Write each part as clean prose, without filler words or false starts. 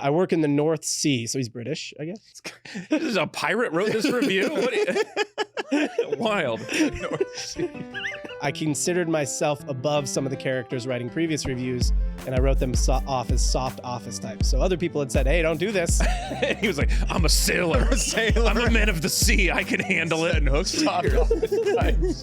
I work in the North Sea, so he's British, I guess. This is a pirate wrote this review? What Wild. North Sea. I considered myself above some of the characters writing previous reviews, and I wrote them off as soft office types. So other people had said, hey, don't do this. He was like, I'm a sailor. I'm a man of the sea. I can handle it. And hooks soft office types.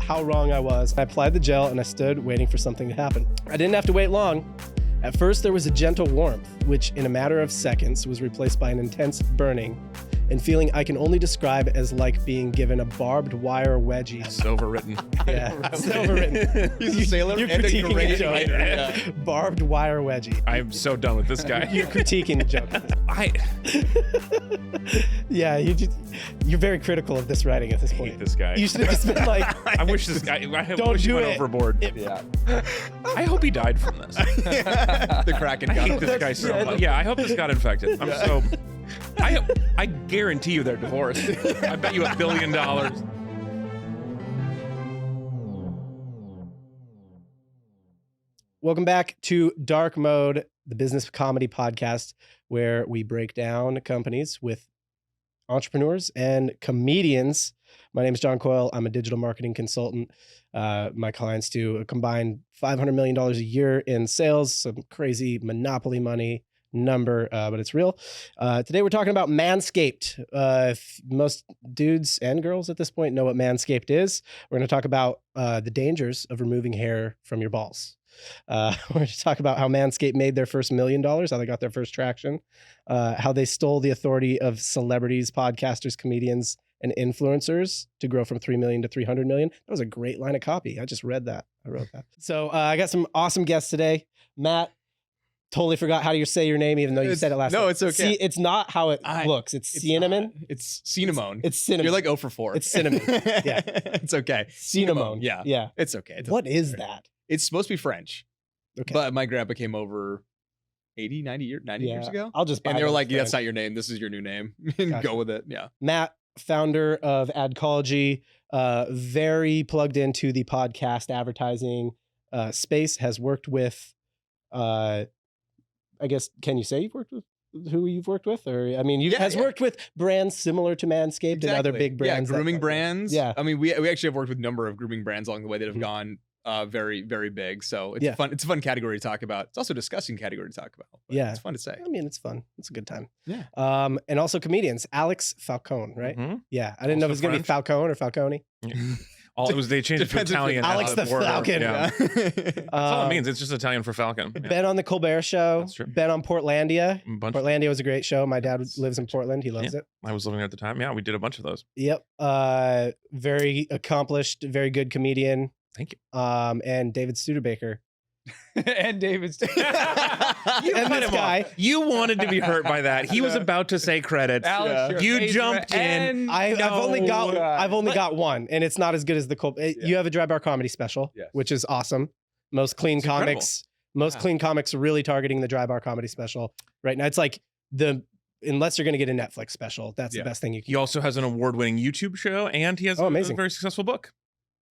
How wrong I was. I applied the gel, and I stood waiting for something to happen. I didn't have to wait long. At first, there was a gentle warmth, which in a matter of seconds was replaced by an intense burning and feeling I can only describe as like being given a barbed wire wedgie. It's overwritten. Yeah, it's overwritten. He's a sailor You're and a critiquing great a joke. writer. Yeah. Barbed wire wedgie. I am so done with this guy. You're critiquing a joke. Yeah, you're very critical of this writing at this I point. hate this guy. You should have just been like, I wish this guy. Don't wish he do went it. overboard. Yeah. I hope he died from this. The Kraken I got hate him. this guy so much. Yeah, I hope this got infected. I'm so. I guarantee you they're divorced. I bet you $1 billion. welcome back to Dark Mode, the business comedy podcast where we break down companies with entrepreneurs and comedians. My name is John Coyle. I'm a digital marketing consultant. My clients do a combined $500 million a year in sales, some crazy monopoly money number, but it's real. Today we're talking about Manscaped. Most dudes and girls at this point know what Manscaped is. We're going to talk about the dangers of removing hair from your balls. We're going to talk about how Manscaped made their first $1 million, how they got their first traction, how they stole the authority of celebrities, podcasters, comedians, and influencers to grow from 3 million to 300 million. That was a great line of copy. I just read that. I wrote that. So I got some awesome guests today. Matt, totally forgot how to say your name, even though you said it last time. No, it's okay. See, it's not how it looks. It's cinnamon. It's cinnamon. It's cinnamon. You're like 0 for 4. It's cinnamon. Yeah. It's okay. Cinnamon. Yeah. Yeah. It's okay. What is that? It's supposed to be French. Okay. But my grandpa came over 90 years ago. I'll just buy And they were them like, French. that's not your name. This is your new name. And Gotcha. go with it. Yeah. Matt, founder of Adcology, very plugged into the podcast advertising space, has worked with, I guess, can you say you've worked with who you've worked with? Or, I mean, has worked with brands similar to Manscaped and other big brands. Yeah, grooming brands. Yeah. I mean, we actually have worked with a number of grooming brands along the way that have gone very, very big. So it's fun. It's a fun category to talk about. It's also a disgusting category to talk about. Yeah. It's fun to say. I mean, it's fun. It's a good time. Yeah. And also comedians, Alex Falcone, right? Mm-hmm. Yeah. I didn't know if it was going to be Falcone or Falcone. All it was they changed it to Depends if Italian. Alex the border. Falcon. Yeah. That's all it means. It's just Italian for Falcon. Yeah. Been on the Colbert Show. That's true. Been on Portlandia. Portlandia was a great show. My dad lives in Portland. He loves it. I was living there at the time. Yeah, we did a bunch of those. Yep. Very accomplished, very good comedian. Thank you. And David Studebaker. And David's. You And cut this him guy. off. You wanted to be hurt by that. He was about to say credits. Alex, You jumped in. I've only got one, and it's not as good as the Colbert. You have a Dry Bar Comedy special, Yes. which is awesome. Most clean It's comics. Most clean comics are really targeting the Dry Bar Comedy special right now. It's like unless you're going to get a Netflix special, that's the best thing you can. He also has an award-winning YouTube show, and he has a amazing. very successful book.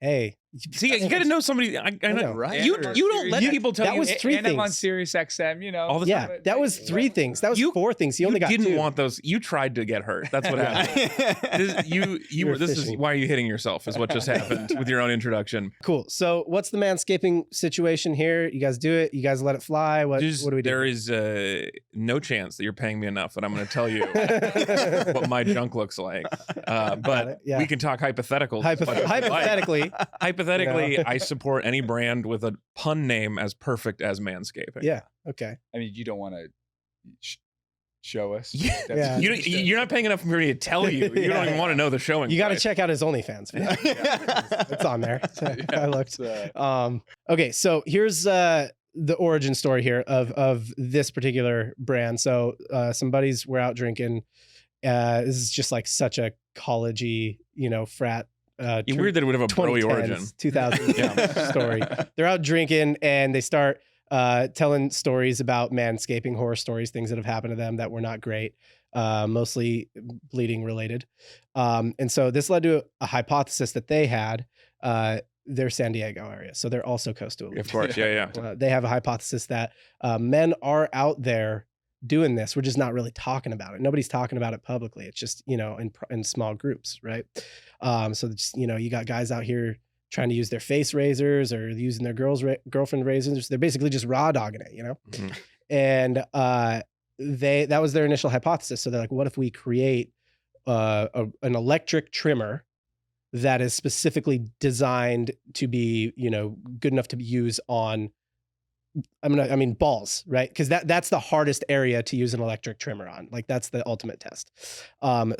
Hey, See, you got to know somebody. I know, right? You don't let people tell that you. was three and I'm on things. Sirius XM, you know. All the Yeah, time. that was 3 things. That was 4 things. He only got didn't 2. want those. You tried to get hurt. That's what happened. This is fishing. why you're hitting yourself. Is what just happened with your own introduction. Cool. So, what's the manscaping situation here? You guys do it. You guys let it fly. What do we do? There is no chance that you're paying me enough that I'm going to tell you what my junk looks like. But Yeah. we can talk hypotheticals. Hypothetically, Hypothetically, I support any brand with a pun name as perfect as Manscaping. yeah. Okay. I mean, you don't want to show us. Yeah. Yeah. You're not paying enough for me to tell you. You don't even want to know the showing. You got to price. check out his OnlyFans. Man. It's on there. I looked. So, Okay, so here's the origin story here of this particular brand. So some buddies were out drinking. This is just like such a college-y, frat. Weird that it would have a broy 2010s, origin. 2000 story. They're out drinking and they start telling stories about manscaping, horror stories, things that have happened to them that were not great, mostly bleeding related. And so this led to a hypothesis that they had. they're San Diego area, so they're also coastal. Of course, yeah. They have a hypothesis that men are out there doing this. We're just not really talking about it. Nobody's talking about it publicly. It's just, in small groups, right? So just, you got guys out here trying to use their face razors or using their girlfriend razors. They're basically just raw dogging it, Mhm. And that was their initial hypothesis. So they're like, what if we create an electric trimmer that is specifically designed to be, good enough to be used on, balls, right? Because that's the hardest area to use an electric trimmer on. Like that's the ultimate test.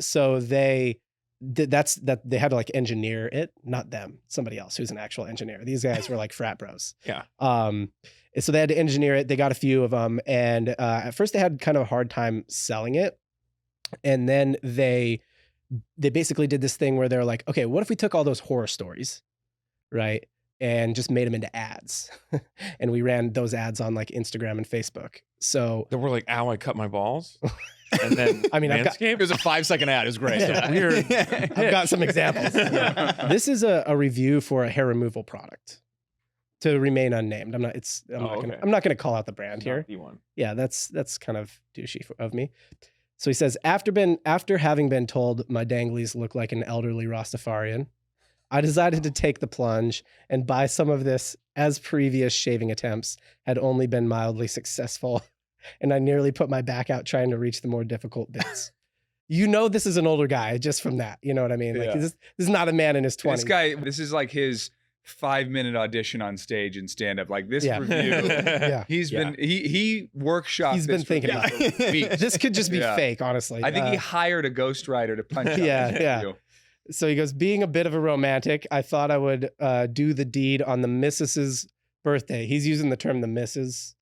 So they had to like engineer it, not them, somebody else who's an actual engineer. These guys were like frat bros. Yeah. So they had to engineer it. They got a few of them, and at first they had kind of a hard time selling it, and then they basically did this thing where they're like, okay, what if we took all those horror stories, right, and just made them into ads, and we ran those ads on like Instagram and Facebook. So They were like, "Ow, I cut my balls," and then Manscaped. It was a 5-second ad. It was great. Yeah. Weird. I've got some examples. This is a review for a hair removal product, to remain unnamed. I'm not gonna call out the brand here. Yeah, that's kind of douchey of me. So he says, after having been told my danglies look like an elderly Rastafarian, I decided to take the plunge and buy some of this, as previous shaving attempts had only been mildly successful, and I nearly put my back out trying to reach the more difficult bits. This is an older guy just from that. You know what I mean? Like this is not a man in his 20s. This is like his 5-minute audition on stage and stand up. Like this review. Yeah. He workshopped. He's been thinking about it. This could just be fake, honestly. I think he hired a ghostwriter to punch out Yeah, this yeah. review. So he goes, being a bit of a romantic, I thought I would do the deed on the missus's birthday. He's using the term the missus.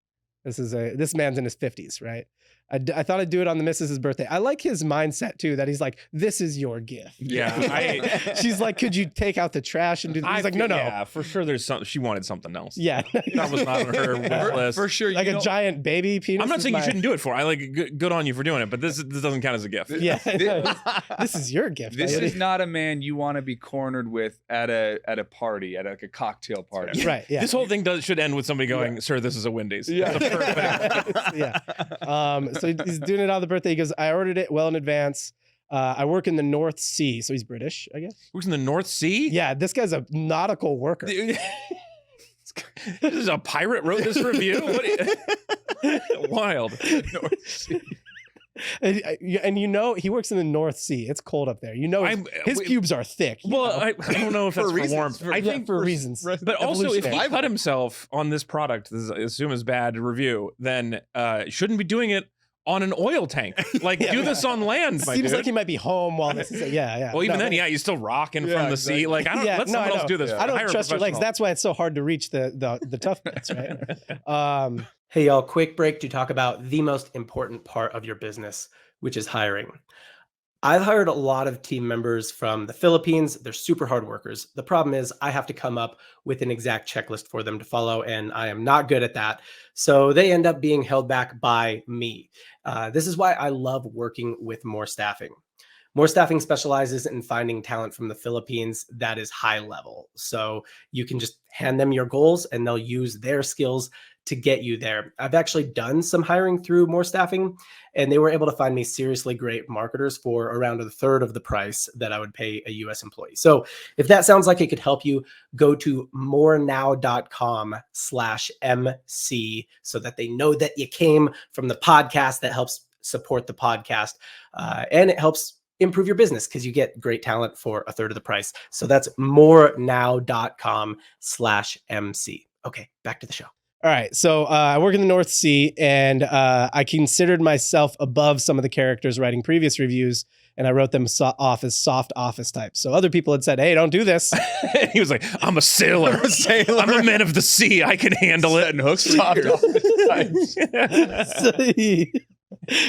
This man's in his 50s, right? I thought I'd do it on the missus's birthday. I like his mindset too, that he's like, this is your gift. Yeah. She's like, could you take out the trash and do this? He's like, no. Yeah, for sure. There's something. She wanted something else. Yeah. That was not on her wish list. For sure. Like a giant baby penis. I'm not saying you shouldn't do it for. I like good on you for doing it, but this doesn't count as a gift. Yeah. This is your gift. This is not a man you want to be cornered with at a party, at like a cocktail party. Right. Yeah. This whole thing should end with somebody going, "Sir, this is a Wendy's." Yeah. Yeah. So he's doing it on the birthday. He goes, I ordered it well in advance. I work in the North Sea. So he's British, I guess. Works in the North Sea? Yeah, this guy's a nautical worker. This is a pirate wrote this review? Wild. North Sea. And he works in the North Sea. It's cold up there. His pubes are thick. Well, I don't know if that's for warmth. I think for reasons. But also, if he cut himself on this product, this I assume is bad review, then shouldn't be doing it on an oil tank. Like, do this on land, my Seems dude. like he might be home while this is... Yeah. Well, even then, you're still rocking from the sea. Like, let someone else do this. I don't trust your legs. That's why it's so hard to reach the tough bits, right? Hey, y'all, quick break to talk about the most important part of your business, which is hiring. I've hired a lot of team members from the Philippines. They're super hard workers. The problem is I have to come up with an exact checklist for them to follow, and I am not good at that. So they end up being held back by me. This is why I love working with More Staffing. More Staffing specializes in finding talent from the Philippines that is high level. So you can just hand them your goals and they'll use their skills to get you there. I've actually done some hiring through More Staffing, and they were able to find me seriously great marketers for around a third of the price that I would pay a US employee. So if that sounds like it could help you, go to morenow.com/MC so that they know that you came from the podcast. That helps support the podcast, and it helps improve your business because you get great talent for a third of the price. So that's morenow.com/MC. Okay, back to the show. All right. So I work in the North Sea, and I considered myself above some of the characters writing previous reviews, and I wrote them off as soft office types. So other people had said, hey, don't do this. He was like, I'm a sailor. I'm a man of the sea. I can handle it. And hooks soft office types.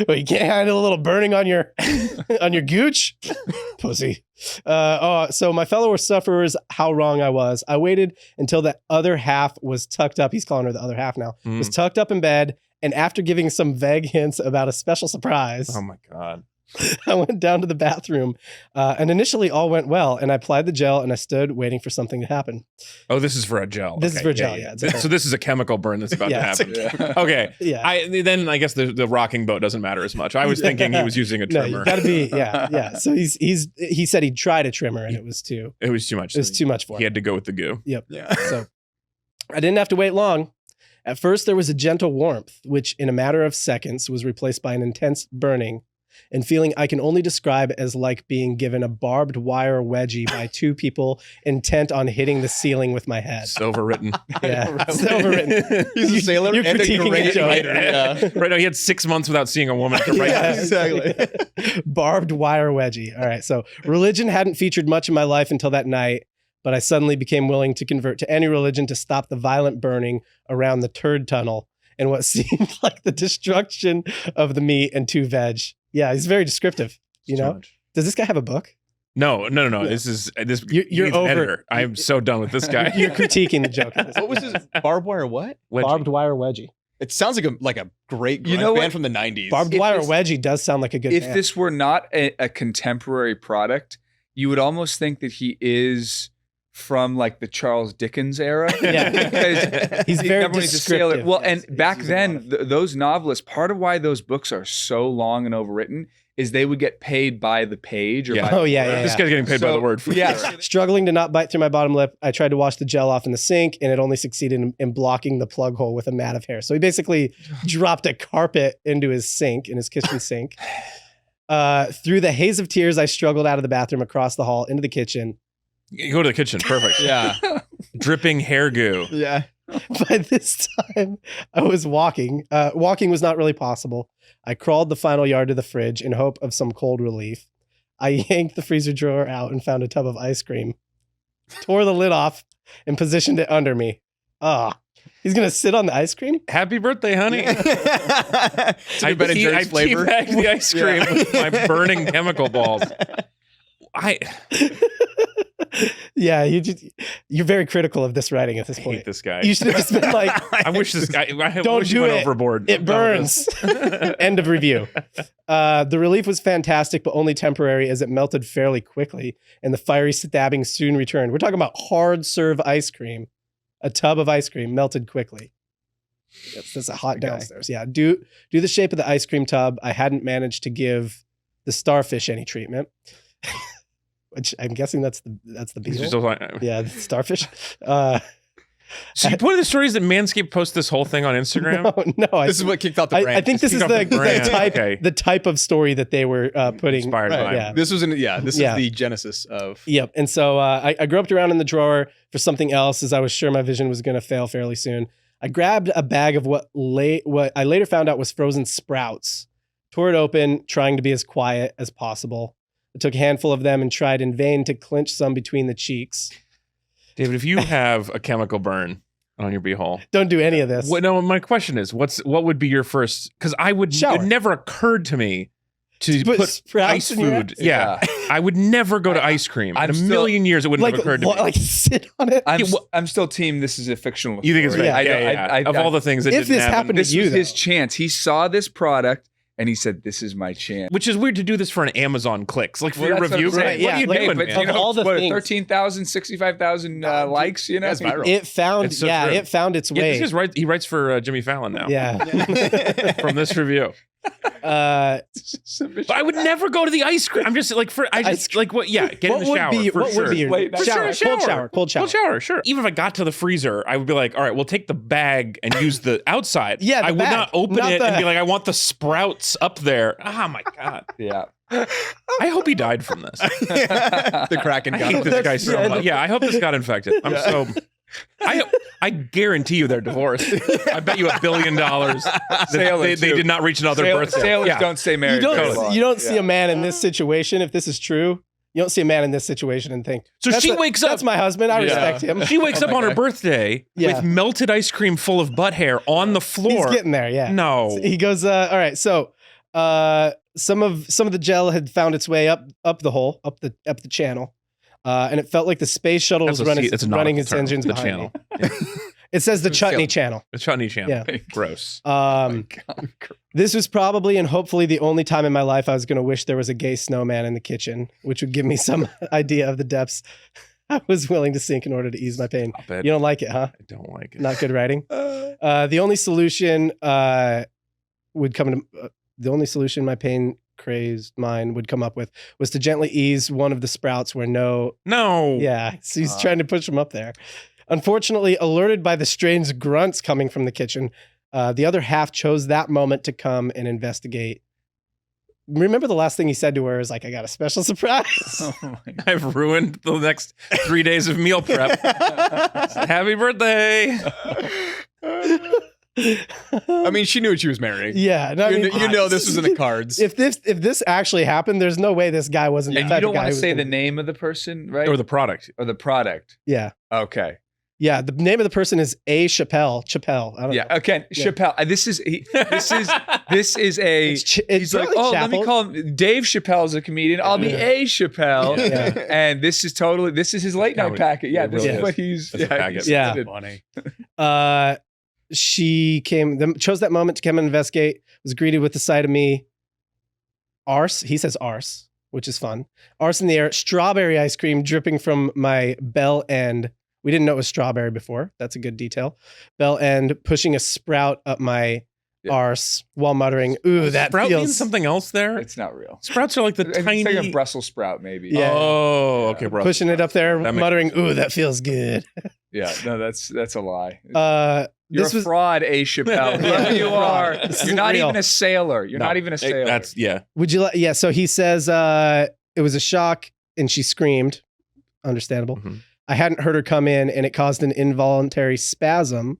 Well, you can't handle a little burning on your gooch? Pussy. So my fellow sufferers, how wrong I was. I waited until the other half was tucked up. He's calling her the other half now. Was tucked up in bed. And after giving some vague hints about a special surprise. Oh my God. I went down to the bathroom, and initially all went well. And I applied the gel, and I stood waiting for something to happen. Oh, this is for a gel. This is for a gel. Yeah. So this is a chemical burn that's about to happen. Okay. Yeah. Then I guess the rocking boat doesn't matter as much. I was thinking he was using a No, trimmer. you gotta be. Yeah. So he said he tried a trimmer, and it was too much. It was too much for him. He had to go with the goo. Yep. Yeah. So I didn't have to wait long. At first, there was a gentle warmth, which in a matter of seconds was replaced by an intense burning and feeling I can only describe as like being given a barbed wire wedgie by two people intent on hitting the ceiling with my head. So overwritten. Yeah, it's overwritten. He's a sailor You're and a critiquing great a joke. writer. Yeah. Right now, he had 6 months without seeing a woman to write. Yeah, exactly. Barbed wire wedgie. All right. So religion hadn't featured much in my life until that night, but I suddenly became willing to convert to any religion to stop the violent burning around the turd tunnel and what seemed like the destruction of the meat and 2 veg. Yeah, he's very descriptive. You know, does this guy have a book? No. Yeah. This is this. You're he's an over. editor. I am so done with this guy. You're critiquing the joke. What was his barbed wire? What? Wedgie. Barbed wire wedgie. It sounds like a great You know band what? from the 90s. Barbed If wire this- wedgie does sound like a good If band. this were not a contemporary product, you would almost think that he is from like the Charles Dickens era. Yeah. Because He's very everyone is a sailor. descriptive. Well, Yes, and back he's using a lot then, those novelists, part of why those books are so long and overwritten is they would get paid by the page. Or Yeah. by Oh, yeah, yeah, This guy's getting paid by the word. For yeah. sure. Struggling to not bite through my bottom lip, I tried to wash the gel off in the sink, and it only succeeded in blocking the plug hole with a mat of hair. So he basically dropped a carpet into his sink, in his kitchen sink. Through the haze of tears, I struggled out of the bathroom, across the hall, into the kitchen. You go to the kitchen. Perfect. Yeah. Dripping hair goo. Yeah. By this time, I was walking. Walking was not really possible. I crawled the final yard to the fridge in hope of some cold relief. I yanked the freezer drawer out and found a tub of ice cream. Tore the lid off and positioned it under me. Ah, he's gonna sit on the ice cream? Happy birthday, honey. I Ben and Jerry's flavor. teabagged the ice cream with my burning chemical balls. Yeah, you're very critical of this writing at this I point. hate this guy. You should have just been like, I wish this guy. Don't wish he do went it. overboard. it burns. End of review. The relief was fantastic, but only temporary as it melted fairly quickly, and the fiery stabbing soon returned. We're talking about hard serve ice cream. A tub of ice cream melted quickly. That's a hot downstairs. Yeah, do the shape of the ice cream tub. I hadn't managed to give the starfish any treatment, which I'm guessing that's the He's beetle. just like- Yeah, the starfish. So one of the stories that Manscaped posts this whole thing on Instagram. No. This is what kicked off the brand. I think this is kicked off the brand. the type of story that they were putting. Inspired Right. by. Yeah. This was this Yeah. is the genesis of Yep. And so I groped around in the drawer for something else, as I was sure my vision was going to fail fairly soon. I grabbed a bag of what I later found out was frozen sprouts, tore it open, trying to be as quiet as possible. I took a handful of them and tried in vain to clinch some between the cheeks. David, if you have a chemical burn on your beehole, Don't do any of this. no, my question is, what would be your first? Because Shower. it never occurred to me to Put put sprouts ice in your food. Yeah. I would never go to ice cream. In I'm a still- million years, it wouldn't have occurred to me. Like sit on it. I'm still team. This is a fictional. You think it's story. right? Yeah. Of all the things that If didn't this happen, happened to This you, was his though. chance. He saw this product and he said, "This is my chance." which is weird to do this for an Amazon clicks, like for Well, your that's what review. I'm saying. What are Yeah, you like, doing, but man? you know, all the what, things. 13,000, 65,000 likes. You know, That's viral. It found, It's so yeah, true. it found its Yeah, way. this guy's he writes for Jimmy Fallon now. Yeah. From this review. But I would never go to the ice cream. I'm just like like what? Yeah, get in the shower for what sure. would be your Late night shower, shower. cold shower. Cold shower, sure. Even if I got to the freezer, I would be like, all right, we'll take the bag and use the outside. Yeah, the I would bag, not open not it and the- be like, I want the sprouts up there. Oh my God. yeah. I hope he died from this. the Kraken I got hate him. this guy so yeah, much. Yeah, I hope this got infected. I'm so. I guarantee you they're divorced. I bet you $1 billion that Sailor, they too. did not reach another birthday. Sailors Yeah. don't stay married. You very long. don't see Yeah. a man in this situation, if this is true, you don't see a man in this situation and think, So she wakes up. that's my husband, I Yeah. respect him. She wakes up on her birthday Yeah. with melted ice cream full of butt hair on the floor. He's getting there, yeah. No. So he goes, all right, so some of the gel had found its way up the hole, up the channel. And it felt like the space shuttle was running its engines the behind channel. me. It says the Chutney channel. The Chutney channel. Yeah. Gross. This was probably and hopefully the only time in my life I was going to wish there was a gay snowman in the kitchen, which would give me some idea of the depths I was willing to sink in order to ease my pain. You don't like it, huh? I don't like it. Not good writing. The only solution would come to the only solution my pain crazed mind would come up with was to gently ease one of the sprouts where no. Yeah, so he's trying to push him up there. Unfortunately, alerted by the strange grunts coming from the kitchen, the other half chose that moment to come and investigate. Remember the last thing he said to her is like, I got a special surprise. Oh my God. I've ruined the next 3 days of meal prep. Happy birthday. I mean, she knew what she was marrying. Yeah. No, I mean, you know this was in the cards. If this actually happened, there's no way this guy wasn't. And you don't want to say the name of the person, right? Or the product. Or the product. Yeah. Okay. Yeah. The name of the person is A. Chappelle. I don't know. Okay. Yeah. Chappelle. This is a. He's like, oh, let me call him Dave Chappelle's a comedian. I'll be A. Chappelle. Yeah. And this is his late night packet. Yeah. This is what he's. Yeah. Funny. She chose that moment to come and investigate, was greeted with the sight of me. Arse, he says arse, which is fun. Arse in the air, strawberry ice cream dripping from my bell end. We didn't know it was strawberry before. That's a good detail. Bell end, pushing a sprout up my arse while muttering, ooh, that sprout feels... means something else there? It's not real. Sprouts are like the tiny... It's like a Brussels sprout, maybe. Yeah. Oh, okay. Brussels pushing it up there, that muttering, ooh, that feels good. Yeah, no, that's a lie. You're This a fraud, A. Chappelle. Whoever you are. You're not even a sailor. You're not even a sailor. That's, yeah. Would you like, yeah, so he says it was a shock and she screamed. Understandable. Mm-hmm. I hadn't heard her come in and it caused an involuntary spasm,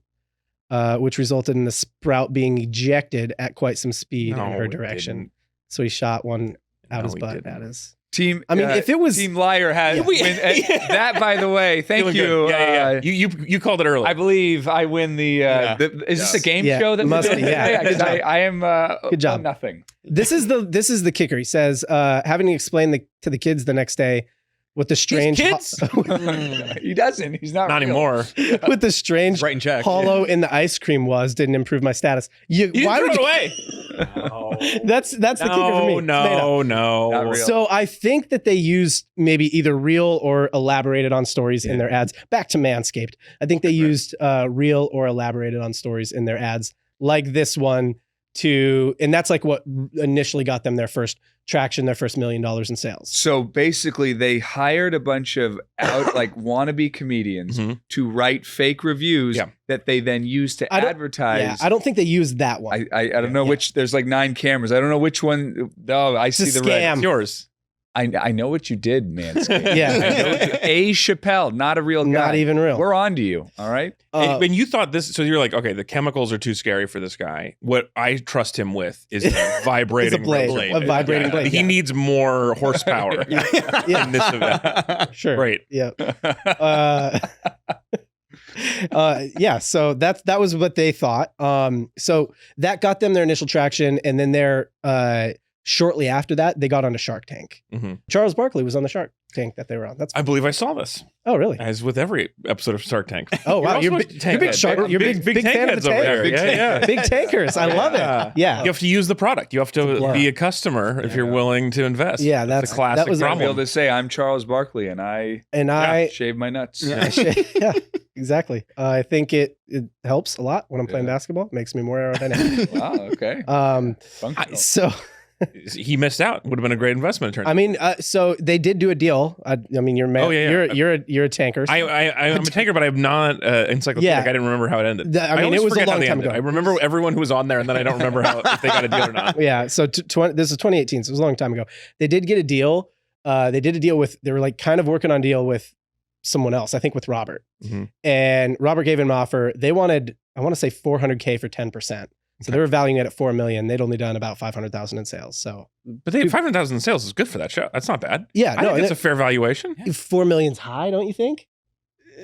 which resulted in the sprout being ejected at quite some speed in her direction. So he shot one out his butt at us. Team, I mean, if it was Team Liar had that, by the way, thank you. Yeah. You called it early. I believe I win the. Is this a game show? That must be. Yeah, because I am. Good job. Nothing. This is the kicker. He says, having to explain to the kids the next day what the strange kids. He doesn't. He's not anymore. What the strange Writing check. hollow in the ice cream didn't improve my status. Why would you away? That's the kicker for me. No. Not real. So I think that they used maybe either real or elaborated on stories in their ads. Back to Manscaped. I think they used real or elaborated on stories in their ads, like this one, and that's like what initially got them their first traction, their first $1 million in sales. So basically they hired a bunch of wannabe comedians to write fake reviews that they then used to advertise. Yeah, I don't think they used that one. I don't know which, there's like 9 cameras. I don't know which one. Oh, I see the red. It's yours. I know what you did, Manscaped. Yeah. I know A. Chappelle, not a real guy. Not even real. We're on to you, all right? When you thought this, so you're like, okay, the chemicals are too scary for this guy. What I trust him with is a vibrating blade. A vibrating blade. He needs more horsepower in this event. Sure. Right. Yeah. So that was what they thought. So that got them their initial traction, and then shortly after that, they got on a Shark Tank. Mm-hmm. Charles Barkley was on the Shark Tank that they were on. I believe I saw this. Oh, really? As with every episode of Shark Tank. Oh, wow. You're big fan of the tank. Yeah. Big tankers. I love it. Yeah. You have to use the product. You have to be a customer if you're willing to invest. Yeah, that's a classic that was problem. Be able to say, I'm Charles Barkley, and I shave my nuts. Yeah, exactly. I think it helps a lot when I'm playing basketball. It makes me more aerodynamic. Wow, okay. So... he missed out. Would have been a great investment. I mean, so they did do a deal. I mean, you're a tanker. I'm a tanker, but I'm not encyclopedic. Yeah. I didn't remember how it ended. I mean, it was a long time ago. I remember everyone who was on there, and then I don't remember if they got a deal or not. Yeah. So this is 2018, so it was a long time ago. They did get a deal. They were like kind of working on a deal with someone else, I think with Robert. Mm-hmm. And Robert gave him an offer. They wanted, I want to say $400K for 10%. So they were valuing it at $4 million. They'd only done about $500,000 in sales. So, but they had $500,000 in sales is good for that show. That's not bad. Yeah, I think it's a fair valuation. $4 million's high, don't you think?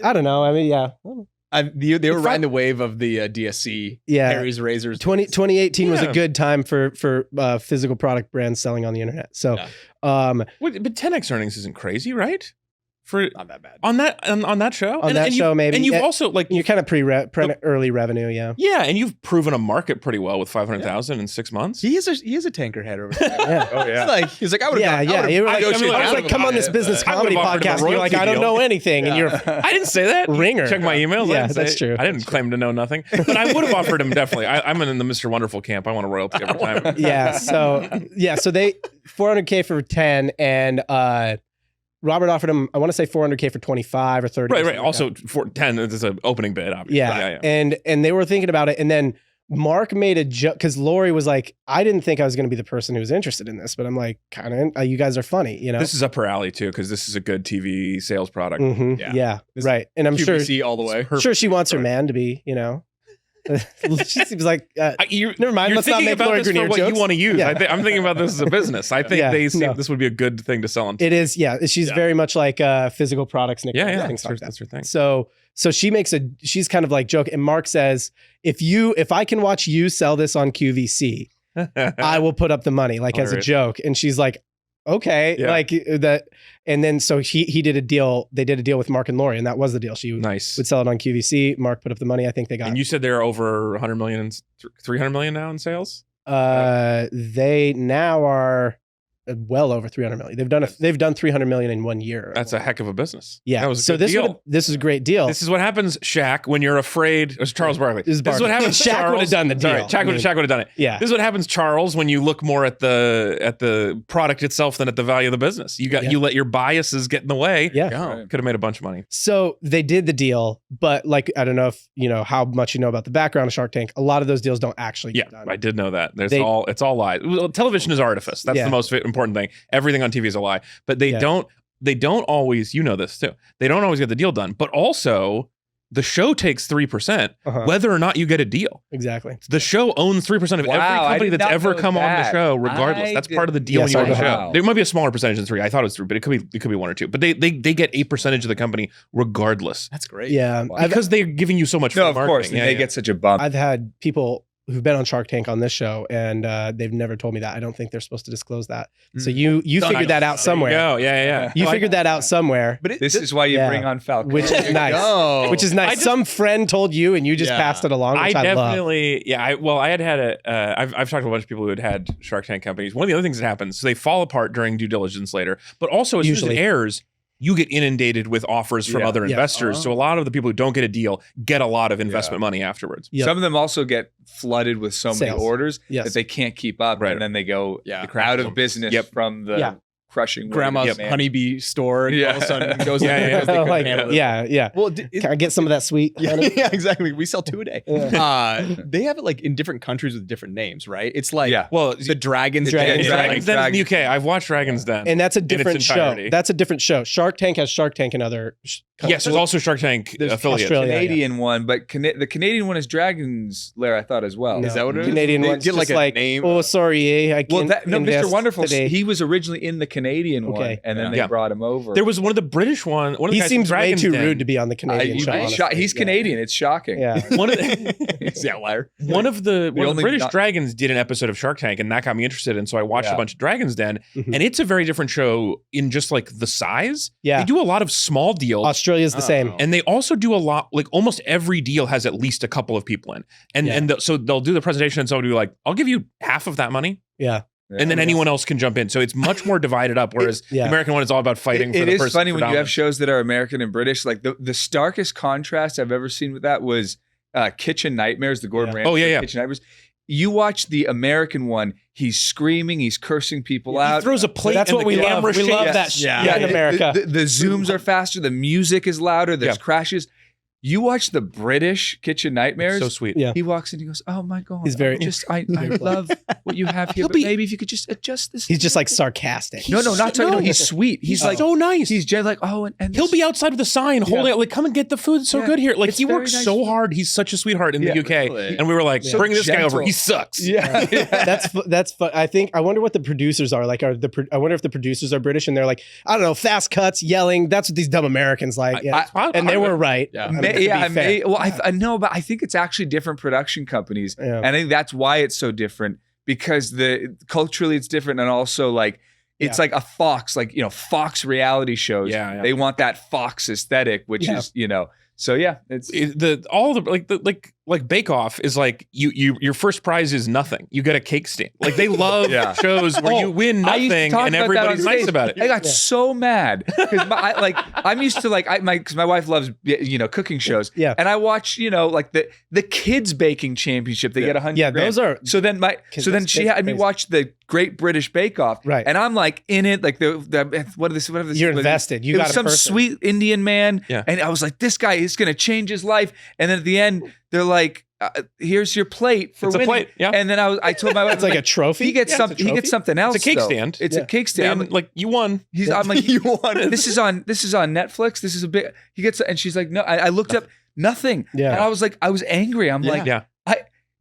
I don't know. I mean, yeah. They were riding the wave of the DSC. Harry's razors. 2018 was a good time for physical product brands selling on the internet. So, but 10x earnings isn't crazy, right? for Not that bad. on that show. On that show, maybe. And you've also like you're kind of early revenue, yeah. Yeah, and you've proven a market pretty well with 500,000 in 6 months. He is a tanker head over there. Yeah. Oh yeah. He's like I would have. Yeah. You were like, I mean, I was like, come on this business comedy podcast. And you're like, I don't know anything, and you're I didn't say that. ringer. Check my emails. Yeah, that's true. I didn't claim to know nothing, but I would have offered him definitely. I'm in the Mr. Wonderful camp. I want a royalty every time. Yeah. So they $400K for 10, and Robert offered him, I want to say $400K for 25 or 30. Right. Also, for 10 is an opening bid, obviously. Yeah. And they were thinking about it, and then Mark made a joke because Lori was like, I didn't think I was going to be the person who was interested in this, but I'm like, kind of, you guys are funny, you know. This is up her alley too, because this is a good TV sales product. Mm-hmm. Yeah. Right. And I'm QVC all the way. Sure she wants her man to be, you know. She seems like never mind. You're Let's not thinking make about Lori this Greenier for what jokes. you want to use. Yeah. I'm thinking about this as a business. I think they see this would be a good thing to sell on. It is, yeah. She's very much like physical products, things like that. That's her thing. So she's kind of like joke, and Mark says, if I can watch you sell this on QVC, I will put up the money, like as a joke. And she's like, okay, like that. And then so he did a deal. They did a deal with Mark and Lori, and that was the deal. She would sell it on QVC. Mark put up the money. I think they got. And you said they're over 100 million, 300 million now in sales. They now are well over 300 million. They've done 300 million in 1 year. That's a heck of a business. Yeah. That was a so good deal. This is a great deal. This is what happens, Shaq, when you're afraid. It's Charles Barkley. This is what happens. Shaq would have done the deal. Sorry, Shaq would have done it. Yeah. This is what happens, Charles, when you look more at the product itself than at the value of the business. You let your biases get in the way. Yeah. Could have made a bunch of money. So they did the deal, but like, I don't know if you know how much you know about the background of Shark Tank. A lot of those deals don't actually get done. I did know that. It's all lies. Well, television is artifice. That's the most important thing. Everything on TV is a lie. But they don't always, you know this too. They don't always get the deal done. But also the show takes 3%, whether or not you get a deal. Exactly. The show owns 3% of every company that's ever come on the show, regardless. That's part of the deal when you own the show. There might be a smaller percentage than 3. I thought it was 3, but it could be 1 or 2. But they get a percentage of the company regardless. That's great. Yeah. Because they're giving you so much free marketing. Of course. They get such a bump. I've had people who've been on Shark Tank on this show, and they've never told me that. I don't think they're supposed to disclose that. So you figured that out somewhere. Yeah. You figured that out somewhere. But this is why you bring on Falcon. Which is nice. Which is nice. Some friend told you, and you just passed it along, which I definitely love. I had I've talked to a bunch of people who had Shark Tank companies. One of the other things that happens, so they fall apart during due diligence later, but also as soon as it airs, you get inundated with offers from other investors. So a lot of the people who don't get a deal get a lot of investment money afterwards. Some of them also get flooded with so many orders that they can't keep up. And then they go out of business from the crushing grandma's honeybee store. And all of a sudden goes Well, can I get some of that sweet honey? Yeah, exactly. We sell 2 a day. They have it like in different countries with different names, right? It's like the Dragon's Den. Dragon's Den in the UK. I've watched Dragon's Den. And that's a different show. That's a different show. Shark Tank has Shark Tank and other Yes, there's also Shark Tank affiliates. Canadian one, but the Canadian one is Dragon's Lair, I thought, as well. Is that what it is? Canadian one get like a name. Oh, sorry, I can't. No, Mr. Wonderful. He was originally in the Canadian one, and then they brought him over. There was one of the British one. He seems way too rude to be on the Canadian show. He's Canadian. It's shocking. Yeah, he's the outlier. One of the British Dragons did an episode of Shark Tank, and that got me interested. And so I watched a bunch of Dragon's Den, and it's a very different show in just like the size. Yeah, they do a lot of small deals. Australia's the same. And they also do a lot, like almost every deal has at least a couple of people in. So they'll do the presentation and somebody will be like, I'll give you half of that money. Yeah. And then anyone else can jump in. So it's much more divided up, whereas the American one is all about fighting for the person. It is funny when you have shows that are American and British. Like the starkest contrast I've ever seen with that was Kitchen Nightmares, the Gordon Ramsay Kitchen Nightmares. You watch the American one, he's screaming, he's cursing people out. He throws a plate. That's what we love. We love that shit in America. The zooms are faster, the music is louder, there's crashes. You watch the British Kitchen Nightmares. It's so sweet. Yeah. He walks in, he goes, "Oh my God. He's very I love what you have here, but maybe if you could just adjust this." He's just like sarcastic. No, he's sweet. He's like so nice. He's just like, and he'll be outside with a sign holding it, like, come and get the food. It's so good here. Like he works so hard. He's such a sweetheart in the UK. Really. And we were like, bring this guy over. He sucks. Yeah. That's fun. I wonder what the producers are like. I wonder if the producers are British and they're like, I don't know, fast cuts, yelling. That's what these dumb Americans like. And they were right. Well, I know, but I think it's actually different production companies. And I think that's why it's so different, because culturally it's different. And also like It's like a Fox, like, Fox reality shows. Yeah. They want that Fox aesthetic, which is, so yeah, it's like Bake Off is like your first prize is nothing. You get a cake stand. Like they love shows where you win nothing and everybody's nice about it. I got so mad because I'm used to because my wife loves cooking shows. Yeah. And I watch like the kids baking championship. They get 100. Yeah, those are. So then she had me watch the Great British Bake Off. Right. And I'm like in it, like what are this? You're invested. You got some sweet Indian man. Yeah. And I was like, this guy is gonna change his life. And then at the end, they're like, here's your plate for winning. A plate, yeah. And then I told my wife, It's like a trophy. He gets something. He gets something else. It's a cake stand. It's a cake stand. Man, like you won. I'm like, You won. This is on Netflix. This is a big. He gets, and she's like, no. I looked up nothing. Yeah. And I was like, I was angry. I'm like,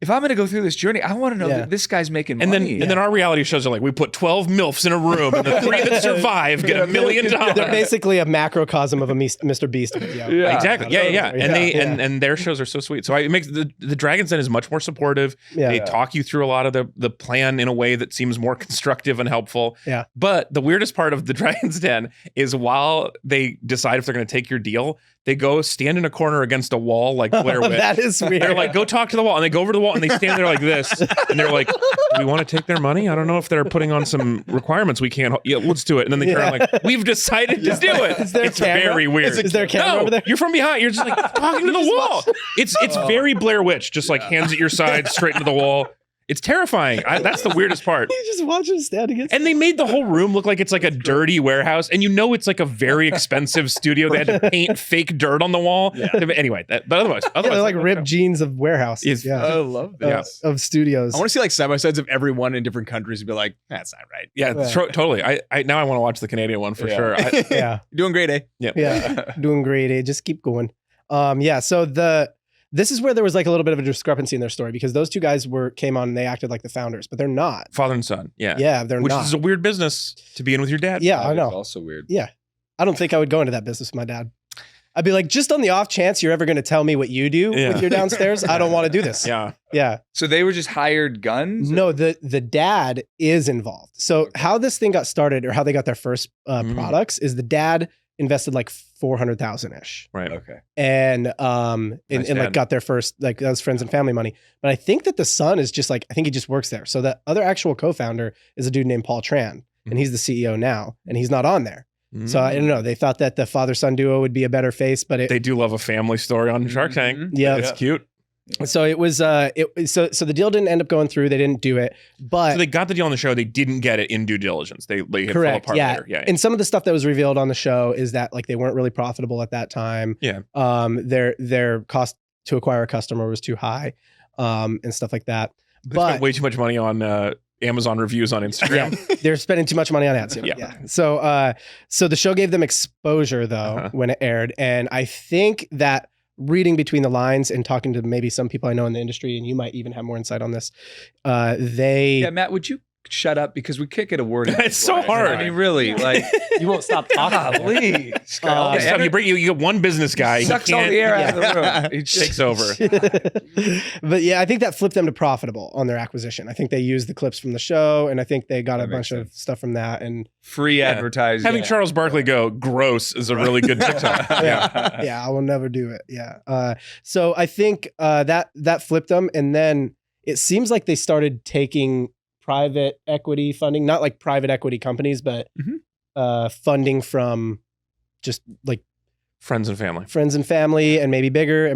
if I'm gonna go through this journey, I want to know that this guy's making money. And then our reality shows are like, we put 12 MILFs in a room, and the 3 that survive get $1 million. They're basically a macrocosm of a Mr. Beast video. Yeah. Exactly. Yeah. And their shows are so sweet. So it makes the Dragon's Den is much more supportive. Yeah. They talk you through a lot of the plan in a way that seems more constructive and helpful. Yeah. But the weirdest part of the Dragon's Den is while they decide if they're going to take your deal, they go stand in a corner against a wall like Blair Witch. That is weird. They're like, go talk to the wall. And they go over to the wall and they stand there like this. And they're like, do we want to take their money? I don't know if they're putting on some requirements we can't. Yeah, let's do it. And then they turn around like, we've decided to do it. It's very weird. Is there a camera over there? You're from behind. You're just like talking to the wall. It's very Blair Witch. Just like hands at your side, straight into the wall. It's terrifying. That's the weirdest part. You just watch him stand against. And they made the whole room look like it's like a dirty warehouse. And it's like a very expensive studio. They had to paint fake dirt on the wall. Yeah. Anyway, but otherwise they're like ripped jeans of warehouses. I love this. Of studios. I want to see like side-by-sides of everyone in different countries and be like, that's not right. Yeah, totally. I now I want to watch the Canadian one for sure. You're doing great, eh? Yeah. Doing great, eh? Just keep going. So this is where there was like a little bit of a discrepancy in their story because those two guys came on and they acted like the founders, but they're not. Father and son. Yeah. Yeah, they're Which not. is a weird business to be in with your dad. Yeah, I know. It's also weird. Yeah. I don't think I would go into that business with my dad. I'd be like, just on the off chance you're ever going to tell me what you do with your downstairs, I don't want to do this. Yeah. Yeah. So they were just hired guns? No, the dad is involved. So how this thing got started or how they got their first products is the dad invested like 400,000-ish. Right. Okay. And Nice like got their first, like that was friends and family money. But I think that the son is just like, I think he just works there. So the other actual co-founder is a dude named Paul Tran and he's the CEO now and he's not on there. So I don't know. They thought that the father-son duo would be a better face, but they do love a family story on Shark Tank. Yeah. It's cute. So it was so the deal didn't end up going through. They didn't do it, but so they got the deal on the show. They didn't get it in due diligence. They correct. fell apart later. Yeah. And some of the stuff that was revealed on the show is that like they weren't really profitable at that time. Yeah. Their cost to acquire a customer was too high, and stuff like that. They spent way too much money on Amazon reviews on Instagram. Yeah, they're spending too much money on ads. Yeah. So the show gave them exposure though when it aired, and I think that reading between the lines and talking to maybe some people I know in the industry, and you might even have more insight on this. Yeah, Matt, would you shut up because we can't get a word in. It's so hard. I mean, really, like you won't stop talking. Golly. You get one business guy. He sucks all the air out of the room. He takes over. But yeah, I think that flipped them to profitable on their acquisition. I think they used the clips from the show, and I think they got a bunch of stuff from that and free advertising. Having Charles Barkley go gross is a really good TikTok. Yeah, I will never do it. Yeah. So I think that flipped them, and then it seems like they started taking private equity funding, not like private equity companies, but funding from just like friends and family and maybe bigger.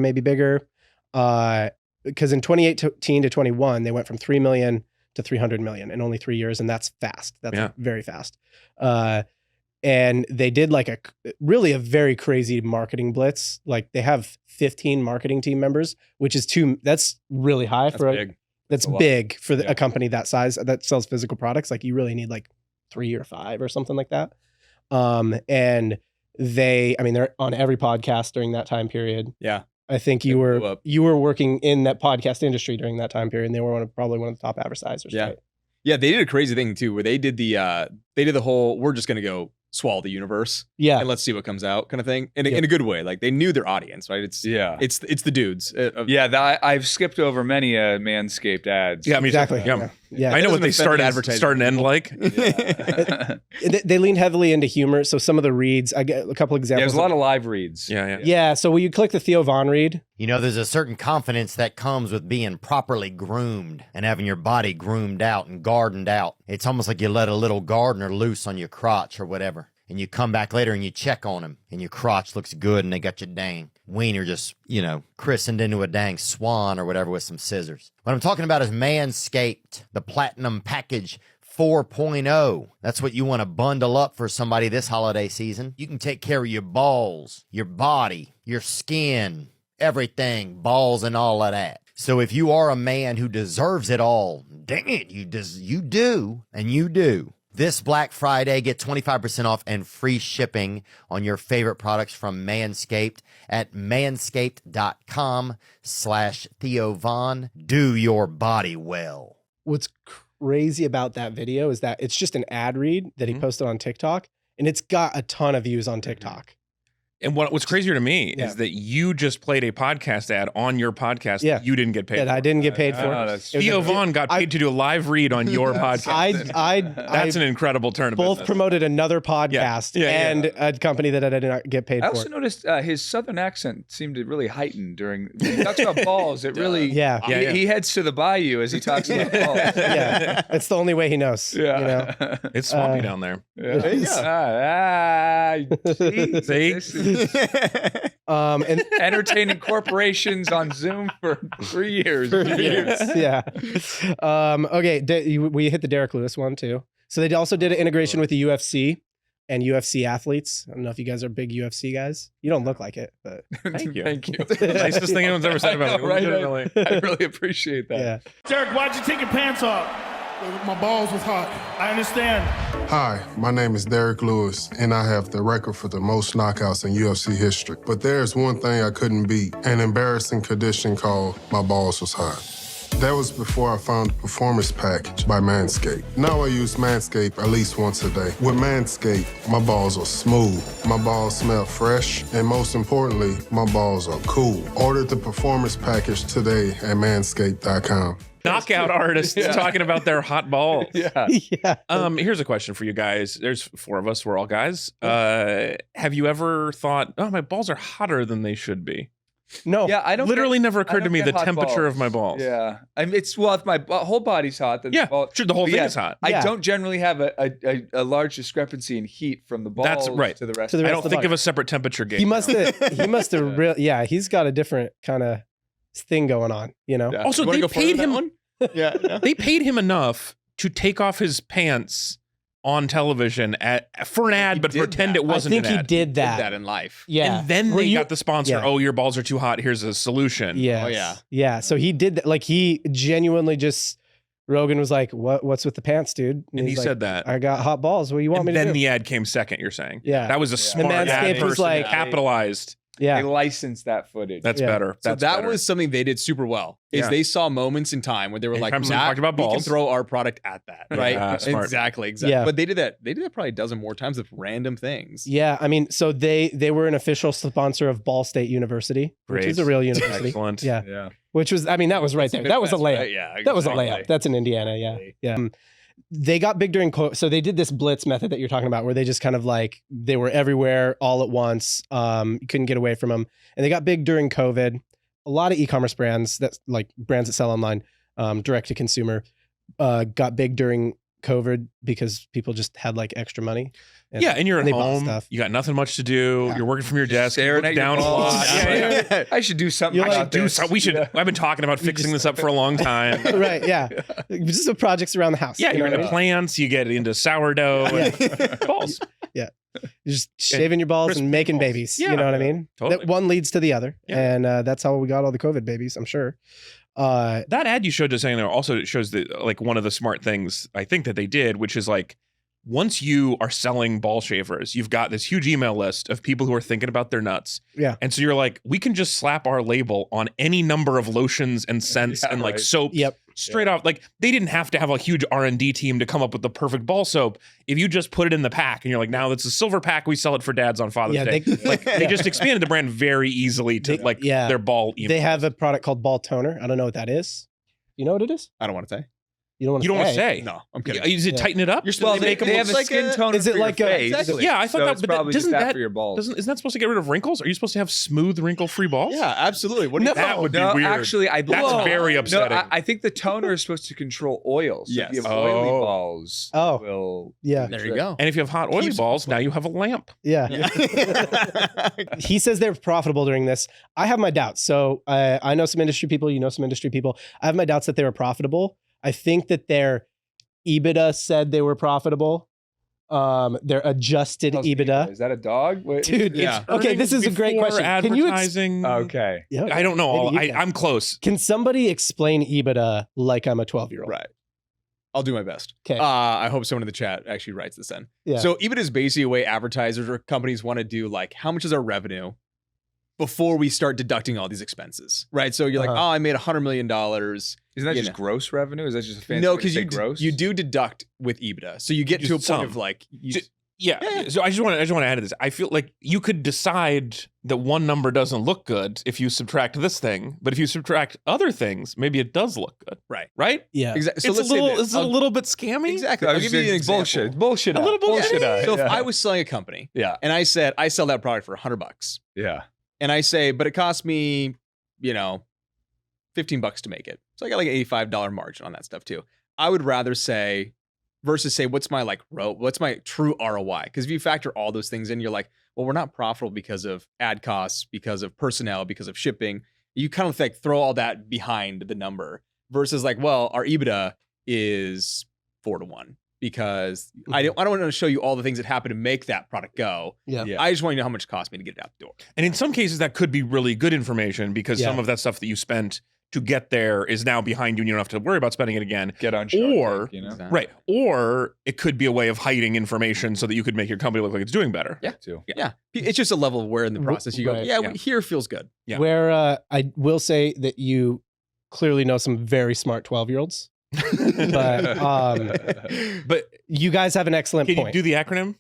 Because in 2018 to 21, they went from 3 million to 300 million in only 3 years. And that's fast. That's very fast. And they did like a very crazy marketing blitz. Like they have 15 marketing team members, which is that's really high for big. That's big for a company that size that sells physical products. Like you really need like 3 or 5 or something like that. And they're on every podcast during that time period. Yeah. I think you were working in that podcast industry during that time period, and they were probably one of the top advertisers. Yeah. Right? Yeah. They did a crazy thing too, where they did the whole, we're just going to go swallow the universe. Yeah. And let's see what comes out kind of thing. In a good way. Like they knew their audience, right? It's the dudes. I've skipped over many Manscaped ads. Yeah, exactly. Yeah. Yeah, I know what they start and end like. They lean heavily into humor. So some of the reads, I get a couple examples. There's a lot of live reads. Yeah. So when you click the Theo Von read, there's a certain confidence that comes with being properly groomed and having your body groomed out and gardened out. It's almost like you let a little gardener loose on your crotch or whatever. And you come back later and you check on them and your crotch looks good and they got your dang wiener just, christened into a dang swan or whatever with some scissors. What I'm talking about is Manscaped, the Platinum Package 4.0. That's what you want to bundle up for somebody this holiday season. You can take care of your balls, your body, your skin, everything, balls and all of that. So if you are a man who deserves it all, dang it, you do. This Black Friday, get 25% off and free shipping on your favorite products from Manscaped at manscaped.com/TheoVon. Do your body well. What's crazy about that video is that it's just an ad read that he posted on TikTok, and it's got a ton of views on TikTok. And what's crazier to me is that you just played a podcast ad on your podcast that you didn't get paid for. I didn't get paid for. Theo Von got paid to do a live read on your podcast. That's an incredible turn of both business. promoted another podcast and a company that I did not get paid for. I also noticed his southern accent seemed to really heighten during when he talks about balls. It really he heads to the bayou as he talks about balls. Yeah, it's the only way he knows. Yeah, it's swampy down there. See? And entertaining corporations on Zoom for 3 years. Yeah. Okay, we hit the Derek Lewis one too. So they also did an integration with the UFC and UFC athletes. I don't know if you guys are big UFC guys. You don't look like it, but thank you. Nicest thing anyone's ever said about me. I really appreciate that. Yeah. Derek, why'd you take your pants off? My balls was hot. I understand. Hi, my name is Derek Lewis, and I have the record for the most knockouts in UFC history. But there's one thing I couldn't beat, an embarrassing condition called my balls was hot. That was before I found the Performance Package by Manscaped. Now I use Manscaped at least once a day. With Manscaped, my balls are smooth, my balls smell fresh, and most importantly, my balls are cool. Order the Performance Package today at manscaped.com. Knockout artists talking about their hot balls. Yeah. Here's a question for you guys. There's 4 of us. We're all guys. Have you ever thought, oh, my balls are hotter than they should be? No. Yeah, I don't. Literally never occurred to me the temperature of my balls. Yeah, I mean, if my whole body's hot, then sure, the whole thing is hot. I don't generally have a large discrepancy in heat from the balls That's right. to the rest. I don't think of a separate temperature gauge. He must have he's got a different kind of thing going on, Yeah. Also, they paid him. They paid him enough to take off his pants on television for an ad, but pretend it wasn't an ad. I think he did that in life. Yeah. And then they got the sponsor, oh, your balls are too hot, here's a solution. Yeah. Oh, yeah. Yeah. So he did that. Like, he genuinely just, Rogan was like, what's with the pants, dude? And he like, said that. I got hot balls. What do you want me to do? Then the ad came second, you're saying. Yeah. That was a smart ad Manscaped was person like, capitalized. Yeah. They licensed that footage. That's better. So that was something they did super well. Is they saw moments in time where they were like, talked about we can balls. throw our product at that, right? Yeah, smart. Exactly. Yeah. But they did that probably a dozen more times with random things. Yeah, I mean, so they were an official sponsor of Ball State University, which is a real university. Excellent. Yeah. Which was, I mean, that was right there. That was a layup. Right? Yeah, that was a layup. That's in Indiana. Yeah. They got big during so they did this blitz method that you're talking about, where they just kind of like they were everywhere all at once. You couldn't get away from them, and they got big during COVID. A lot of e-commerce brands that sell online, direct to consumer, got big during COVID because people just had like extra money. And you're at home. You got nothing much to do. Yeah. You're working from your desk. Staring at down a lot. Yeah. I should do something. I've been talking about fixing this up for a long time. Right. Yeah. Just some projects around the house. Yeah. You're into plants. You get into sourdough. Balls. Yeah. You're just shaving your balls and making babies. Yeah. You know what I mean? Totally. That one leads to the other. Yeah. And that's how we got all the COVID babies, I'm sure. That ad you showed just saying there also shows that like one of the smart things I think that they did, which is like, once you are selling ball shavers, you've got this huge email list of people who are thinking about their nuts. Yeah. And so you're like, we can just slap our label on any number of lotions and scents and like soaps. Yep. Straight off. Like they didn't have to have a huge R&D team to come up with the perfect ball soap. If you just put it in the pack and you're like, now it's a silver pack, we sell it for dads on Father's Day. They just expanded the brand very easily to their ball email. They have a product called Ball Toner. I don't know what that is. You know what it is? I don't want to say. You don't want to say. No, I'm kidding. Is it tighten it up? They have a skin tone. Is it like a? Exactly. Yeah, I thought that. It's But probably doesn't just that for your balls? isn't that supposed to get rid of wrinkles? Are you supposed to have smooth, wrinkle-free balls? Yeah, absolutely. What do No, you that would be No, weird. actually, I believe That's very upsetting. No, I think the toner is supposed to control oils. So Yes. if you have oily balls, Oh. will Yeah. There you go. And if you have hot, oily balls, now you have a lamp. Yeah. He says they're profitable during this. I have my doubts. So I know some industry people. You know some industry people. I have my doubts that they were profitable. I think that their EBITDA said they were profitable. Their adjusted EBITDA. Is that a dog? Wait, Dude, Yeah. okay, this is a great Before question. Can you Advertising. Okay. Yeah. I don't know. Maybe you can. I'm close. Can somebody explain EBITDA like I'm a 12-year-old? Right. I'll do my best. Okay. I hope someone in the chat actually writes this in. Yeah. So EBITDA is basically a way advertisers or companies want to do like, how much is our revenue before we start deducting all these expenses, right? So you're like, Uh-huh. oh, I made $100 million. Isn't that You just know. gross revenue? Is that just a fancy No, way to because say you gross? you do deduct with EBITDA, so you get to a Just point some. of like, Yeah. Yeah. So I just want to add to this. I feel like you could decide that one number doesn't look good if you subtract this thing, but if you subtract other things, maybe it does look good. Right. Right? Yeah. exactly. So It's let's a little. say this. It's a little bit scammy. Exactly. I I'll was give you saying an it's example. bullshit. It's bullshit. A little bullshit. So if yeah. I was selling a company yeah. and I said I sell that product for $100, Yeah. and I say, but it cost me, $15 to make it, so I got like an $85 margin on that stuff too. I would rather say, versus say, what's my what's my true ROI? Because if you factor all those things in, you're like, well, we're not profitable because of ad costs, because of personnel, because of shipping. You kind of like throw all that behind the number versus like, well, our EBITDA is 4-to-1 because I don't want to show you all the things that happen to make that product go. Yeah. Yeah. I just want to know how much it cost me to get it out the door. And in some cases, that could be really good information because Yeah. some of that stuff that you spent to get there is now behind you and you don't have to worry about spending it again. Get on Shark Or- Tank, you know? Exactly. Right. Or it could be a way of hiding information so that you could make your company look like it's doing better. Yeah. Too. Yeah. It's just a level of where in the process you go, Right. yeah, here feels good. Yeah. Where I will say that you clearly know some very smart 12-year-olds. But You guys have an excellent can point. you do the acronym?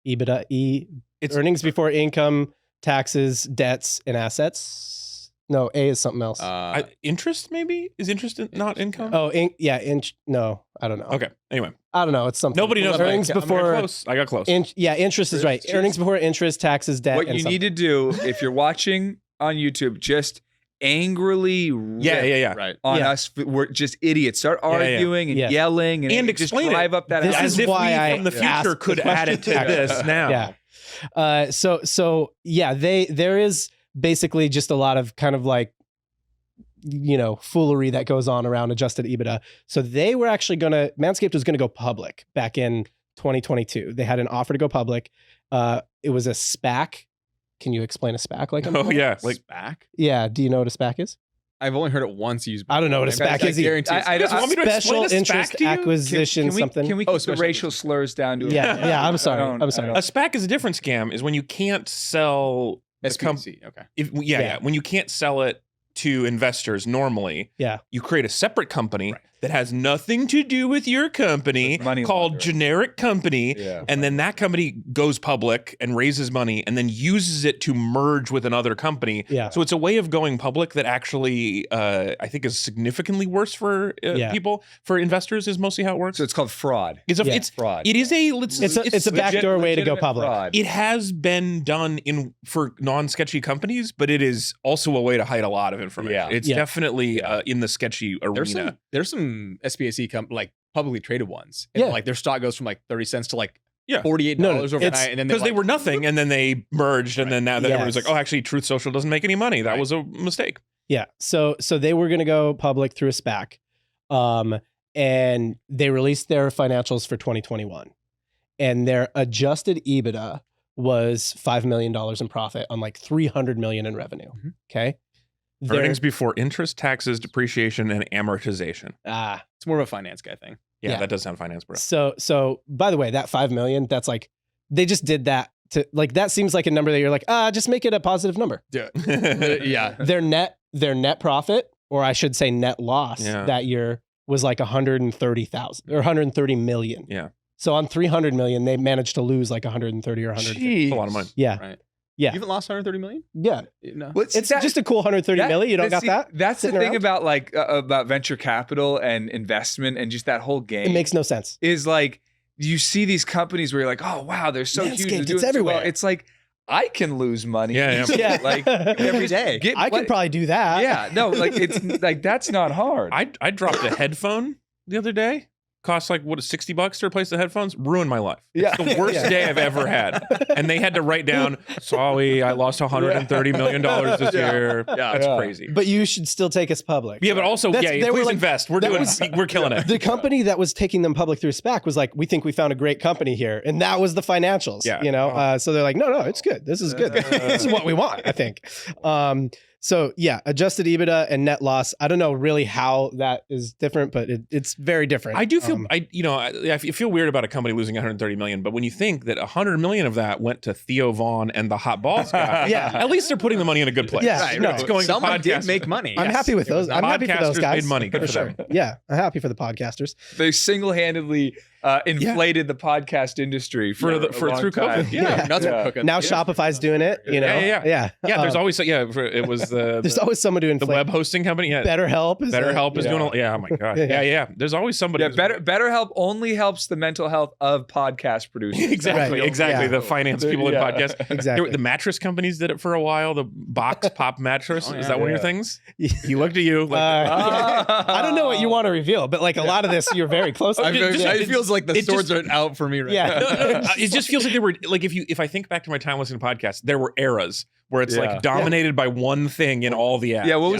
EBITDA, It's earnings before income, taxes, debts, and assets. No, A is something else. Interest, maybe? Is interest not income? no, I don't know. Okay. Anyway, I don't know. It's something. nobody knows. Earnings I got before. close. I got close. Interest is right. Just- Earnings before interest, taxes, debt. What and you something. need to do if you're watching on YouTube, just angrily yeah. right. on Yeah. us. We're just idiots. Start Yeah, yeah. arguing and Yeah. yelling And just explain it. drive up that This house. is As if why we I from the future asked could the add it to question. this now. Yeah. So yeah, there is basically just a lot of kind of like, foolery that goes on around adjusted EBITDA. So they were actually Manscaped was gonna go public back in 2022. They had an offer to go public. It was a SPAC. Can you explain a SPAC like I'm Oh yeah, like back. Yeah. Do you know what a SPAC is? I've only heard it once used. I don't know what a SPAC is either. guarantee it's I You guys want me to explain Special a SPAC interest to you? acquisition something. Can we Oh, keep the special racial slurs down to a Yeah. I'm sorry. I don't- I'm sorry. A SPAC is a different scam. Is when you can't sell the SPC. Okay. Yeah. when you can't sell it to investors normally. Yeah. You create a separate company that has nothing to do with your company With money called laundering. generic company. Yeah. And then that company goes public and raises money and then uses it to merge with another company. Yeah. So it's a way of going public that actually I think is significantly worse for people. For investors is mostly how it works. So it's called fraud. It's Fraud. It is It's a backdoor way to go legitimate public. fraud. it has been done for non-sketchy companies, but it is also a way to hide a lot of information. Yeah. It's Yeah. definitely in the sketchy arena. There's some SPAC like publicly traded ones. And Yeah. like their stock goes from like 30 cents to like Yeah. $48 No, overnight, it's- and then Because they were nothing, and then they merged, and then now that everyone's Yes. like, "Oh, actually, Truth Social doesn't make any money. That Right. was a mistake." Yeah. So they were going to go public through a SPAC. And they released their financials for 2021. And their adjusted EBITDA was $5 million in profit on like $300 million in revenue. Mhm. Okay. Their- Earnings before interest, taxes, depreciation, and amortization. It's more of a finance guy thing. Yeah, Yeah. that does sound finance, bro. So by the way, that 5 million, that's like, they just did that to like, that seems like a number that you're like, just make it a positive number. Yeah. Their net profit, or I should say net loss Yeah. that year was like 130,000 or 130 million. Yeah. So on 300 million, they managed to lose like 130 or 150. That's a lot of money. Yeah. Right. Yeah. You haven't lost 130 million? Yeah. No. It's just a cool 130 million. You don't got that? That's the sitting thing around? about about venture capital and investment and just that whole game. It makes no sense. Is like you see these companies where you're like, oh wow, they're so huge. They're Manscaped, doing it's so everywhere. well. It's like I can lose money. Yeah. Yeah. Like Every day. I could probably do that. Yeah, no, like it's like that's not hard. I dropped a headphone the other day. Cost like what, $60 to replace the headphones? Ruined my life. It's the worst day I've ever had. And they had to write down, sorry, I lost $130 million this year. That's crazy. But you should still take us public. Yeah, but also, They please were like- invest. We're killing it. The company that was taking them public through SPAC was like, we think we found a great company here. And that was the financials, Yeah. you know? So they're like, no, it's good. This is good. This is what we want, I think. So yeah, adjusted EBITDA and net loss. I don't know really how that is different, but it's very different. I do feel I feel weird about a company losing 130 million, but when you think that 100 million of that went to Theo Vaughn and the hot balls guy, at least they're putting the money in a good place. Yeah, Right, no, right. It's going to Someone did podcasters. make money. I'm happy with those. I'm happy for those Podcasters guys. made money. Good for for sure. them. Yeah, I'm happy for the podcasters. They single-handedly inflated the podcast industry For through COVID. Yeah. Nuts are cooking. Now Shopify's doing it. You know. Yeah. There's always it was there's always someone doing the web hosting company. Yeah, BetterHelp is BetterHelp is doing. Oh my god. Yeah. There's always somebody. Yeah, BetterHelp only helps the mental health of podcast producers. Exactly. Right. Exactly. Yeah. The finance people in podcasts. Exactly. The mattress companies did it for a while. The box pop mattress. Oh, Is yeah. that one of your things? He looked at you. Like, I don't know what you want to reveal, but like a lot of this, you're very close. It feels like the swords are out for me right now. No, it just feels like they were like if I think back to my time listening to podcasts, there were eras where it's like dominated by one thing in all the ads. Yeah, what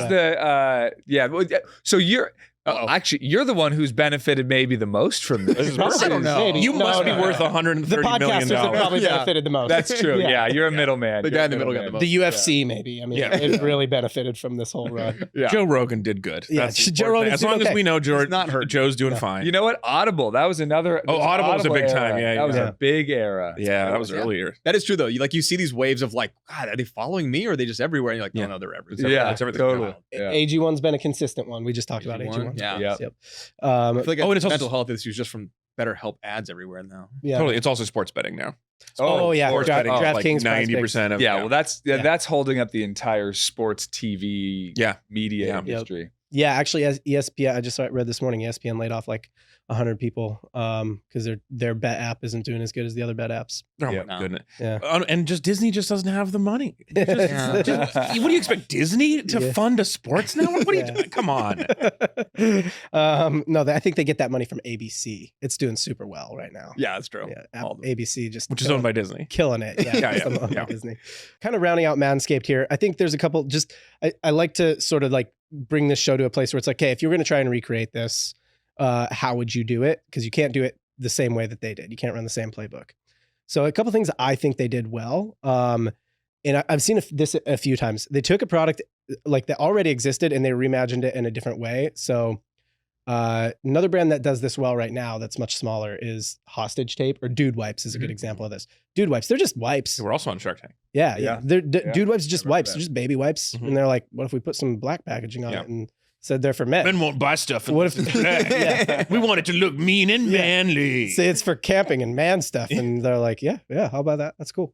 was so you're actually you're the one who's benefited maybe the most from this. I don't know. Maybe. You No, must be no, worth no. $130 The million. podcasters have probably benefited the most. That's true. Yeah, you're a middleman. The guy in the middle got the most. The UFC, maybe. I mean, it really benefited from this whole run. Yeah. Joe Rogan did good. Yeah, That's the Joe important Rogan's thing. As doing long as okay. we know He's not hurt. Joe's doing fine. You know what? Audible. That was another. Oh, Audible was a big era. time. Yeah, that was yeah. a big era. Yeah, that was earlier. That is true though. You see these waves of like, God, are they following me or are they just everywhere? And you're like, no, they're everywhere. Yeah, It's everything. totally. Yeah. AG1's been a consistent one. We just talked about AG1. Yeah. Yeah. Yep. I feel like and it's also- mental health issues just from BetterHelp ads everywhere now. Yeah. Totally. It's also sports betting now. Oh, yeah. Sports Dra- betting is like DraftKings, 90% of Yeah, well, that's Yeah. that's holding up the entire sports TV media Yeah. industry. Yeah, actually, as ESPN, I just read this morning, ESPN laid off like 100 people because their bet app isn't doing as good as the other bet apps. Oh Yeah. my goodness. Yeah. And just Disney just doesn't have the money. Yeah. What do you expect Disney to Yeah. fund a sports network? What are you doing? Come on. No, I think they get that money from ABC. It's doing super well right now. Yeah, that's true. Yeah, All the- ABC just Which is owned by Disney. killing it. Yeah, Yeah, it's yeah, owned by yeah. Disney. Kind of rounding out Manscaped here. I think there's a couple. I like to sort of like bring this show to a place where it's like, okay, if you were going to try and recreate this, how would you do it? Because you can't do it the same way that they did. You can't run the same playbook. So a couple things I think they did well. And I've seen this a few times. They took a product like that already existed and they reimagined it in a different way. So another brand that does this well right now that's much smaller is Hostage Tape, or Dude Wipes is a good example of this. Dude Wipes, they're just wipes. We're also on Shark Tank. Yeah. Yeah. Dude Wipes are just I remember wipes. that. They're just baby wipes. Mhm. And they're like, what if we put some black packaging on Yeah. it and said they're for men? Men won't buy stuff. What if- Yeah. We want it to look mean and Yeah. manly. Say it's for camping and man stuff. And they're like, yeah, how about that? That's cool.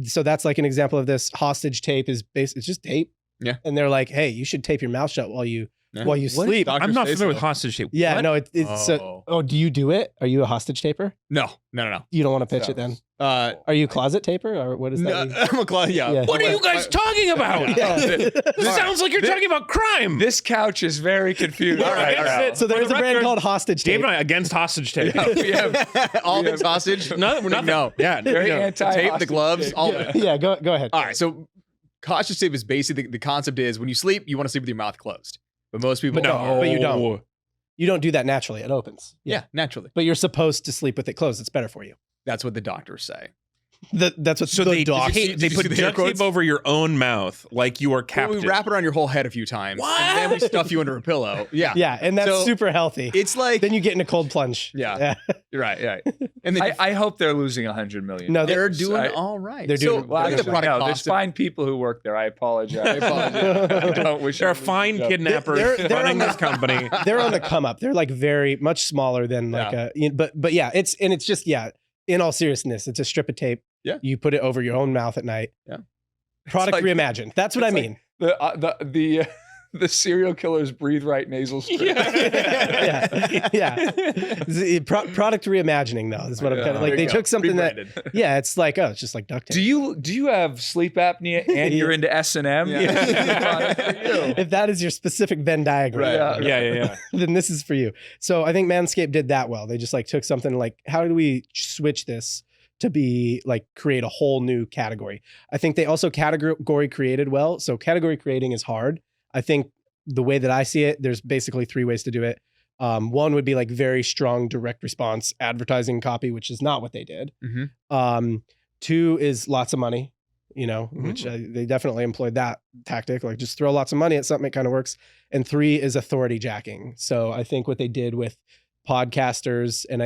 So that's like an example of this. Hostage Tape is it's just tape. Yeah. And they're like, hey, you should tape your mouth shut while you Yeah. sleep. Doctors I'm not say familiar with so. hostage tape. Yeah, What? no, it's Oh. do you do it? Are you a hostage taper? No. You don't want to pitch it then? Uh, Are you a closet taper or what does that no, mean? I'm a closet. Yeah. Yeah. What are you guys talking about? Yeah. This sounds like you're talking about crime. This couch is very confused. All right, right that's now. it. So there's For a the brand record, called Hostage Tape. Dave and I against hostage tape. we have all things hostage. No, we're not. No. Yeah, Very no. anti Tape, the gloves, all of it. Yeah, go ahead. All right. So hostage tape is basically the concept is when you sleep, you want to sleep with your mouth closed. But most people No, but you don't. You don't do that naturally. It opens. Yeah, naturally. But you're supposed to sleep with it closed. It's better for you. That's what the doctors say. That's what So the they doc. they Did you put see the air duct tape quotes? over your own mouth like you are Well, captive. we wrap it around your whole head a few times. What? And then we stuff you under a pillow. Yeah. Yeah, and that's So, super healthy. It's like Then you get in a cold plunge. Yeah. You're right. And they, I hope they're losing 100 million. No, they're they- doing I- all right. they're doing- So, Well, I think the actually, product no, there's cost fine people who work there. I apologize. I apologize. I don't wish There are it was fine a joke. kidnappers They're running on this company. they're on the come up. They're like very much smaller than like but yeah, it's just in all seriousness, it's a strip of tape Yeah. You put it over your own mouth at night. Yeah. Product like- reimagined. That's what I mean. The serial killers breathe right nasal spray. yeah. Product reimagining though is what I'm kind of like. They took something Rebranded. that, it's like, oh, it's just like duct tape. Do you have sleep apnea and you're into S&M? If that is your specific Venn diagram, Right. Yeah. then this is for you. So I think Manscaped did that well. They just like took something like, how do we switch this to be like create a whole new category? I think they also category created well. So category creating is hard. I think the way that I see it, there's basically 3 ways to do it. One would be like very strong direct response advertising copy, which is not what they did. Mm-hmm. 2 is lots of money, which they definitely employed that tactic, like just throw lots of money at something, it kind of works. And 3 is authority jacking. So I think what they did with podcasters, and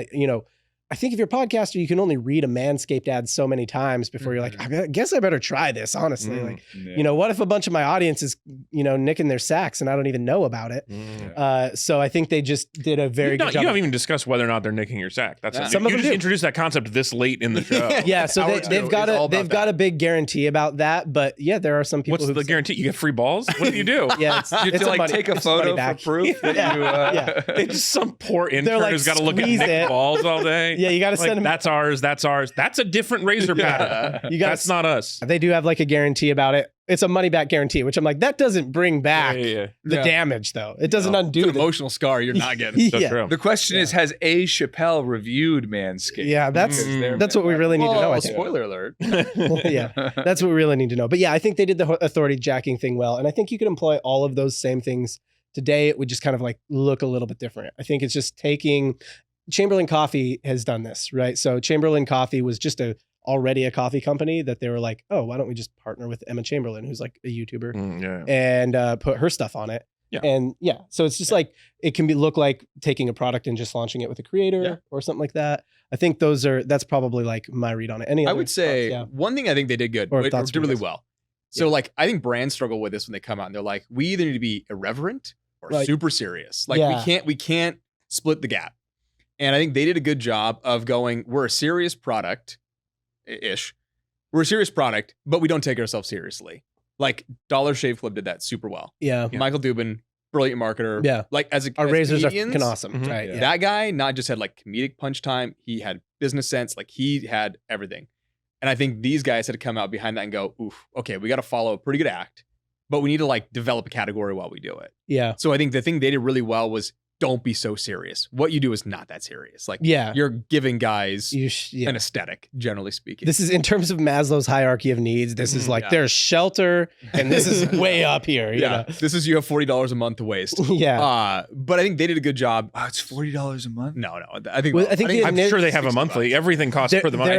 I think if you're a podcaster, you can only read a Manscaped ad so many times before you're like, I guess I better try this, honestly. What if a bunch of my audience is, nicking their sacks and I don't even know about it? So I think they just did a very good job. You haven't even discussed whether or not they're nicking your sack. That's Some of you them just do. introduced that concept this late in the show. So they've got a big guarantee about that. But yeah, there are some people. What's the guarantee? You get free balls? What do you do? Yeah, You have to like take a photo for proof that you. It's some poor intern like, who's got to look at squeeze nicked it. balls all day. Yeah, you got to send them. That's ours. That's a different razor pattern. That's not us. They do have like a guarantee about it. It's a money back guarantee, which I'm like, that doesn't bring back the damage though. It doesn't undo It's an the emotional scar you're not getting. So true. The question is, has A. Chappelle reviewed Manscaped? Yeah, that's what we really need to know. I think. Spoiler alert. Yeah, that's what we really need to know. But yeah, I think they did the authority jacking thing well, and I think you could employ all of those same things today. It would just kind of like look a little bit different. I think it's just taking. Chamberlain Coffee has done this, right? So Chamberlain Coffee was just already a coffee company that they were like, oh, why don't we just partner with Emma Chamberlain, who's like a YouTuber, and put her stuff on it. Yeah. And so it's just like, it can look like taking a product and just launching it with a creator or something like that. I think that's probably like my read on it. I would say one thing I think they did good, or did really well. So like, I think brands struggle with this when they come out and they're like, we either need to be irreverent or super serious. Like we can't split the gap. And I think they did a good job of going, we're a serious product-ish. We're a serious product, but we don't take ourselves seriously. Like Dollar Shave Club did that super well. Yeah. Michael Dubin, brilliant marketer. Yeah. Like our razors are comedians, fucking awesome. Right. Yeah. That guy not just had like comedic punch time, he had business sense, like he had everything. And I think these guys had to come out behind that and go, oof, okay, we got to follow a pretty good act, but we need to like develop a category while we do it. Yeah. So I think the thing they did really well was don't be so serious. What you do is not that serious. Like, you're giving guys an aesthetic, generally speaking. This is in terms of Maslow's hierarchy of needs. This is like there's shelter, and this is way up here. You know? This is you have $40 a month to waste. But I think they did a good job. Wow, it's $40 a month. No, I think. I'm sure they have a monthly. Everything costs per the month.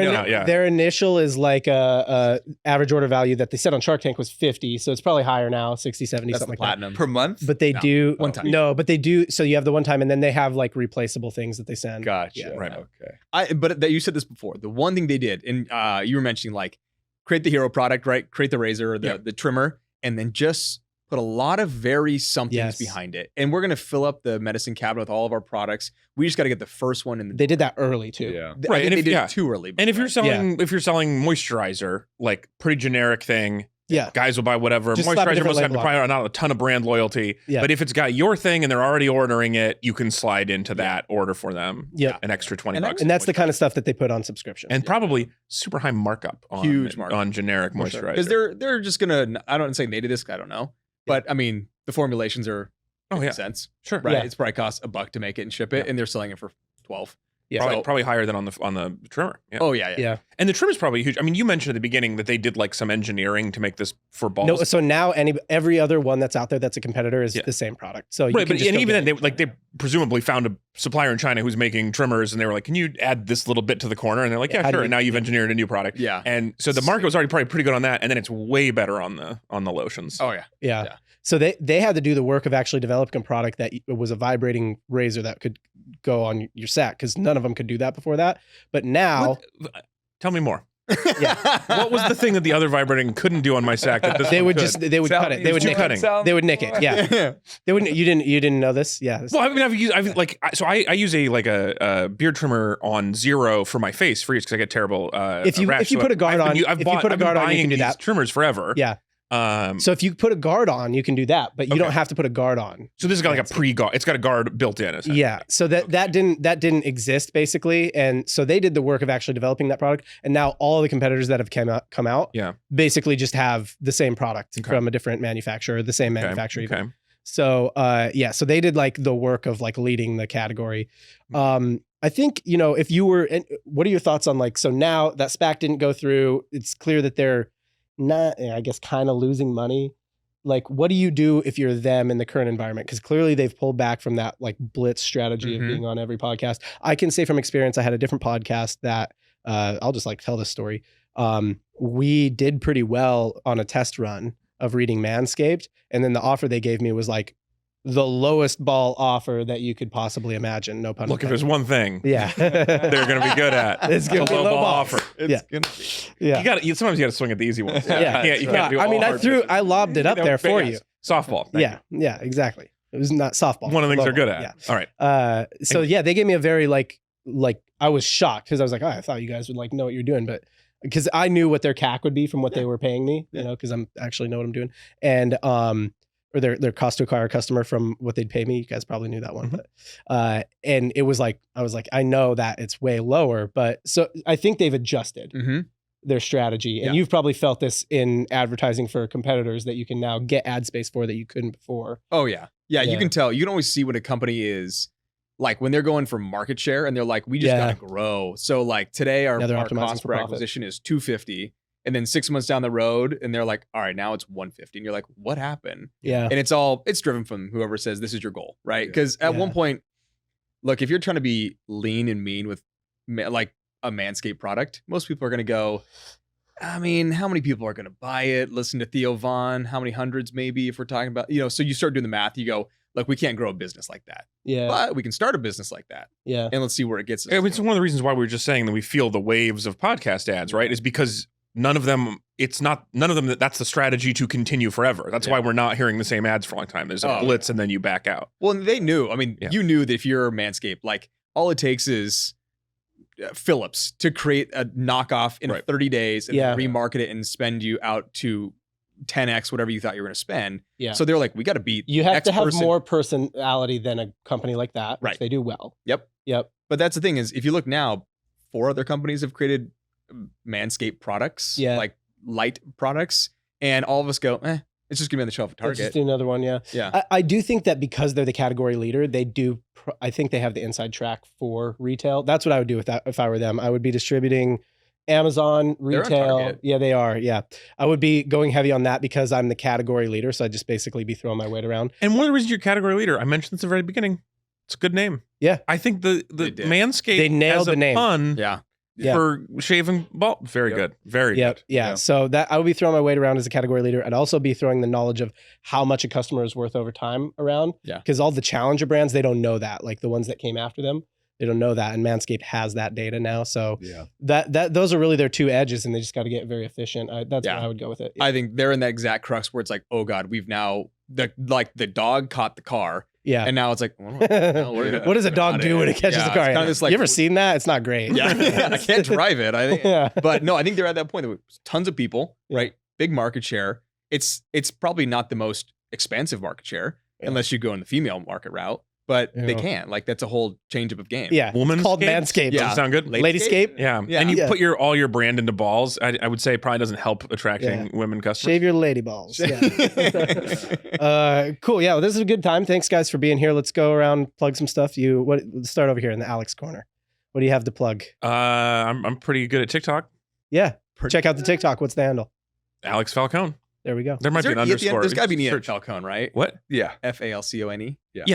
Their initial is like a average order value that they said on Shark Tank was 50, so it's probably higher now, 60, 70, That's something like platinum. that. Per month? But they do one time. No, but they do. So you have the one time, and then they have like replaceable things that they send. Gotcha. Right. Okay. But you said this before. The one thing they did, and you were mentioning like create the hero product, right? Create the razor or the trimmer, and then just put a lot of very somethings behind it. And we're gonna fill up the medicine cabinet with all of our products. We just got to get the first one in. They did that early too. Yeah. Right. And they did it too early. And if you're selling moisturizer, like pretty generic thing. Yeah. Guys will buy whatever. Just slap a Moisturizer different must have label on probably not a ton of brand loyalty. Yeah. But if it's got your thing and they're already ordering it, you can slide into that order for them. Yeah. An extra $20. And that's the kind of stuff that they put on subscription. And probably super high markup on Huge markup. on generic moisturizer. Because they're just gonna. I don't say they did this. I don't know. But I mean, the formulations are cents. Sure. Right. Yeah. It's probably costs $1 to make it and ship it, and they're selling it for $12. Yeah. Probably higher than on the trimmer. Yeah. Oh yeah. And the trim is probably huge. I mean, you mentioned at the beginning that they did like some engineering to make this for balls. No, so now every other one that's out there that's a competitor is the same product. So you right, can but just go even get then, they presumably found a supplier in China who's making trimmers, and they were like, "Can you add this little bit to the corner?" And they're like, "Yeah, sure." And now you've engineered a new product. Yeah. And so the market was already probably pretty good on that, and then it's way better on the lotions. Oh yeah. Yeah. So they had to do the work of actually developing a product that was a vibrating razor that could go on your sack, because none of them could do that before that. But now, Tell me more. What was the thing that the other vibrating couldn't do on my sack? That this They one would could? just they would cut it. They would nick it. They would nick it. Yeah. They wouldn't. You didn't know this? Yeah. Well, I mean, I use a beard trimmer on 0 for my face for years because I get terrible. If you put a guard on, I've been you can do that. Trimmers forever. Yeah. So if you put a guard on, you can do that, but you don't have to put a guard on. So this has got like a pre-guard. It's got a guard built in. Yeah. So that didn't exist basically, and so they did the work of actually developing that product, and now all the competitors that have come out, basically just have the same product from a different manufacturer, the same manufacturer. Okay. So so they did like the work of like leading the category. I think, if you were, what are your thoughts on like, so now that SPAC didn't go through, it's clear that they're not, I guess, kind of losing money. Like, what do you do if you're them in the current environment? Because clearly they've pulled back from that like blitz strategy of being on every podcast. I can say from experience, I had a different podcast that I'll just like tell this story. We did pretty well on a test run of reading Manscaped. And then the offer they gave me was like the lowest ball offer that you could possibly imagine. No pun Look, intended. if there's one thing they're going to be good at, it's going to be low low ball ball offer. It's gonna be. Sometimes you got to swing at the easy ones. You can't do I mean, all hard I lobbed it up there for you. Softball. Yeah, exactly. It was not softball. One of the things Low they're good ball. at. All right. So they gave me a very like I was shocked because I was like, I thought you guys would like know what you're doing, but because I knew what their CAC would be from what they were paying me, because I'm actually know what I'm doing, and or their cost to acquire a customer from what they'd pay me. You guys probably knew that one, but and it was like I was like, I know that it's way lower, but so I think they've adjusted their strategy, and you've probably felt this in advertising for competitors that you can now get ad space for that you couldn't before. Oh yeah. You can tell. You can always see when a company is like when they're going for market share and they're like, we just gotta grow. So like today our cost per acquisition is $250. And then 6 months down the road, and they're like, all right, now it's $150. And you're like, what happened? Yeah. And it's driven from whoever says this is your goal, right? Because at one point, look, if you're trying to be lean and mean with like a Manscaped product, most people are going to go, I mean, how many people are going to buy it? Listen to Theo Vaughn, how many hundreds maybe if we're talking about, so you start doing the math, you go, look, we can't grow a business like that. Yeah. But we can start a business like that. Yeah. And let's see where it gets us. I mean, it's one of the reasons why we were just saying that we feel the waves of podcast ads, right? Is because none of them, that's the strategy to continue forever. That's why we're not hearing the same ads for a long time. There's a blitz and then you back out. Well, they knew. I mean, you knew that if you're Manscaped, like all it takes is Phillips to create a knockoff in 30 days and remarket it and spend you out to 10x whatever you thought you were going to spend. Yeah. So they're like, we got to beat. You have to have more personality than a company like that, which they do well. Yep. But that's the thing is, if you look now, 4 other companies have created Manscaped products, like light products, and all of us go, it's just gonna be on the shelf at Target. Let's just do another one, yeah. I do think that because they're the category leader, they do. I think they have the inside track for retail. That's what I would do with that if I were them. I would be distributing Amazon retail. Yeah, they are. Yeah, I would be going heavy on that because I'm the category leader. So I'd just basically be throwing my weight around. And one of the reasons you're category leader, I mentioned this at the very beginning. It's a good name. Yeah, I think the Manscaped they nailed the name. Pun, for shaving ball. Very good. Very good. Yeah. So that I would be throwing my weight around as a category leader. I'd also be throwing the knowledge of how much a customer is worth over time around. Yeah. Because all the challenger brands, they don't know that. Like the ones that came after them, they don't know that. And Manscaped has that data now. So that those are really their 2 edges, and they just got to get very efficient. That's where I would go with it. I think they're in that exact crux where it's like, oh God, we've now the dog caught the car. Yeah. And now it's like, what does a dog do when it catches the car? Kind of this, like, you ever seen that? It's not great. Yeah. I can't drive it. I think. But no, I think they're at that point. There was tons of people, right? Big market share. It's probably not the most expansive market share unless you go in the female market route. But they can't. Like that's a whole change up of game. Yeah, Woman's called Manscaped. Doesn't sound good. Ladyscape. Yeah. And you put all your brand into balls. I would say it probably doesn't help attracting women customers. Shave your lady balls. Yeah. Cool. Yeah. Well, this is a good time. Thanks, guys, for being here. Let's go around, plug some stuff. Let's start over here in the Alex corner. What do you have to plug? I'm pretty good at TikTok. Yeah. Check out the TikTok. What's the handle? Alex Falcone. There we go. There might be an underscore. There's got to be an E at Falcone, right? What? Yeah. Falcone. Yeah.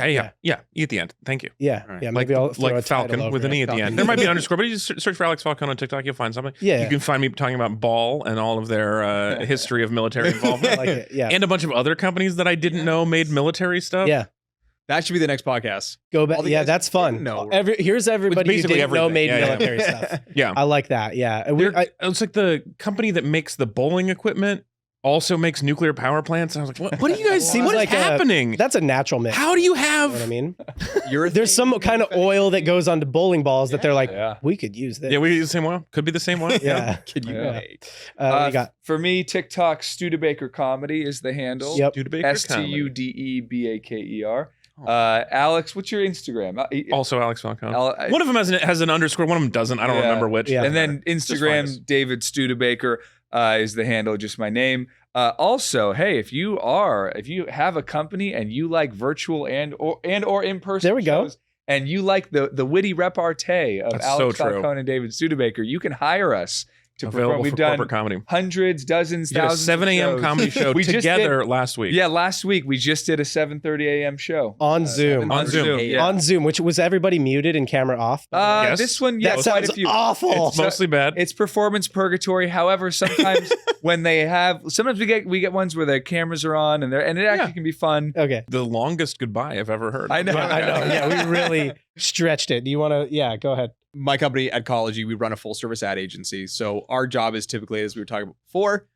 E at the end. Thank you. Yeah. Right. Yeah. Maybe I'll throw like Falcon with an E at the end. There might be an underscore, but you just search for Alex Falcone on TikTok. You'll find something. Yeah. You can find me talking about Ball and all of their history of military involvement. I like it. Yeah. And a bunch of other companies that I didn't know made military stuff. Yeah. That should be the next podcast. Go back. Yeah, that's fun. No, Here's everybody who didn't know made Yeah, military stuff. Yeah. I like that. Yeah. It's like the company that makes the bowling equipment also makes nuclear power plants. And I was like, what do you guys see? What is happening? That's a natural mix. How do you have? You know what I mean? There's some kind of oil that goes onto bowling balls that they're like, we could use this. Yeah, we use the same oil. Could be the same oil. Yeah. Could you make? What you got? For me, TikTok Studebaker Comedy is the handle. Yep. Studebaker Studebaker. Alex, what's your Instagram? Also Alex Falcone. One of them has an underscore. One of them doesn't. I don't remember which. Yeah. And then Instagram, David Studebaker is the handle, just my name. Also, hey, if you have a company and you like virtual and or in-person there we shows, and you like the witty repartee of That's Alex so true. Falcone and David Studebaker, you can hire us to perform. Available We've for done corporate comedy. hundreds, dozens, We did a thousands. 7 a.m. shows. comedy show We just together last week. Yeah, last week we just did a 7:30 a.m. show On Zoom. On Zoom. Yeah. On Zoom, which was everybody muted and camera off? Yes. This one, that quite sounds a few. awful. It's mostly bad. It's performance purgatory. However, sometimes sometimes we get ones where the cameras are on and it actually can be fun. Okay. The longest goodbye I've ever heard. I know. I know. Yeah, we really stretched it. Do you want to? Yeah, go ahead. My company, Adcology, we run a full service ad agency. So our job is typically, as we were talking about before,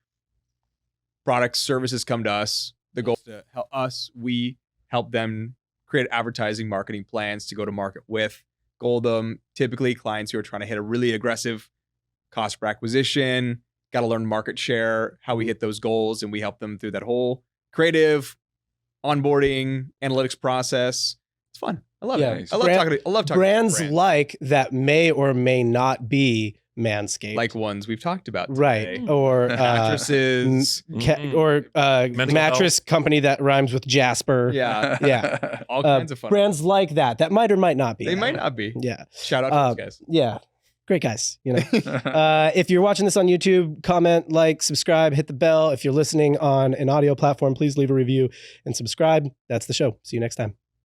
products, services come to us. The goal is to help us. We help them create advertising, marketing plans to go to market with. Goal them, typically clients who are trying to hit a really aggressive cost per acquisition, got to learn market share, how we hit those goals, and we help them through that whole creative, onboarding, analytics process. It's fun. I love it. I love talking to brands like that may or may not be Manscaped, like ones we've talked about today. right? Or mattresses, or mattress company that rhymes with Jasper. yeah, Yeah. all kinds of fun. Brands like that might or might not be. They might not be. Yeah. Shout out to those guys. Yeah. Great guys. You know, if you're watching this on YouTube, comment, like, subscribe, hit the bell. If you're listening on an audio platform, please leave a review and subscribe. That's the show. See you next time.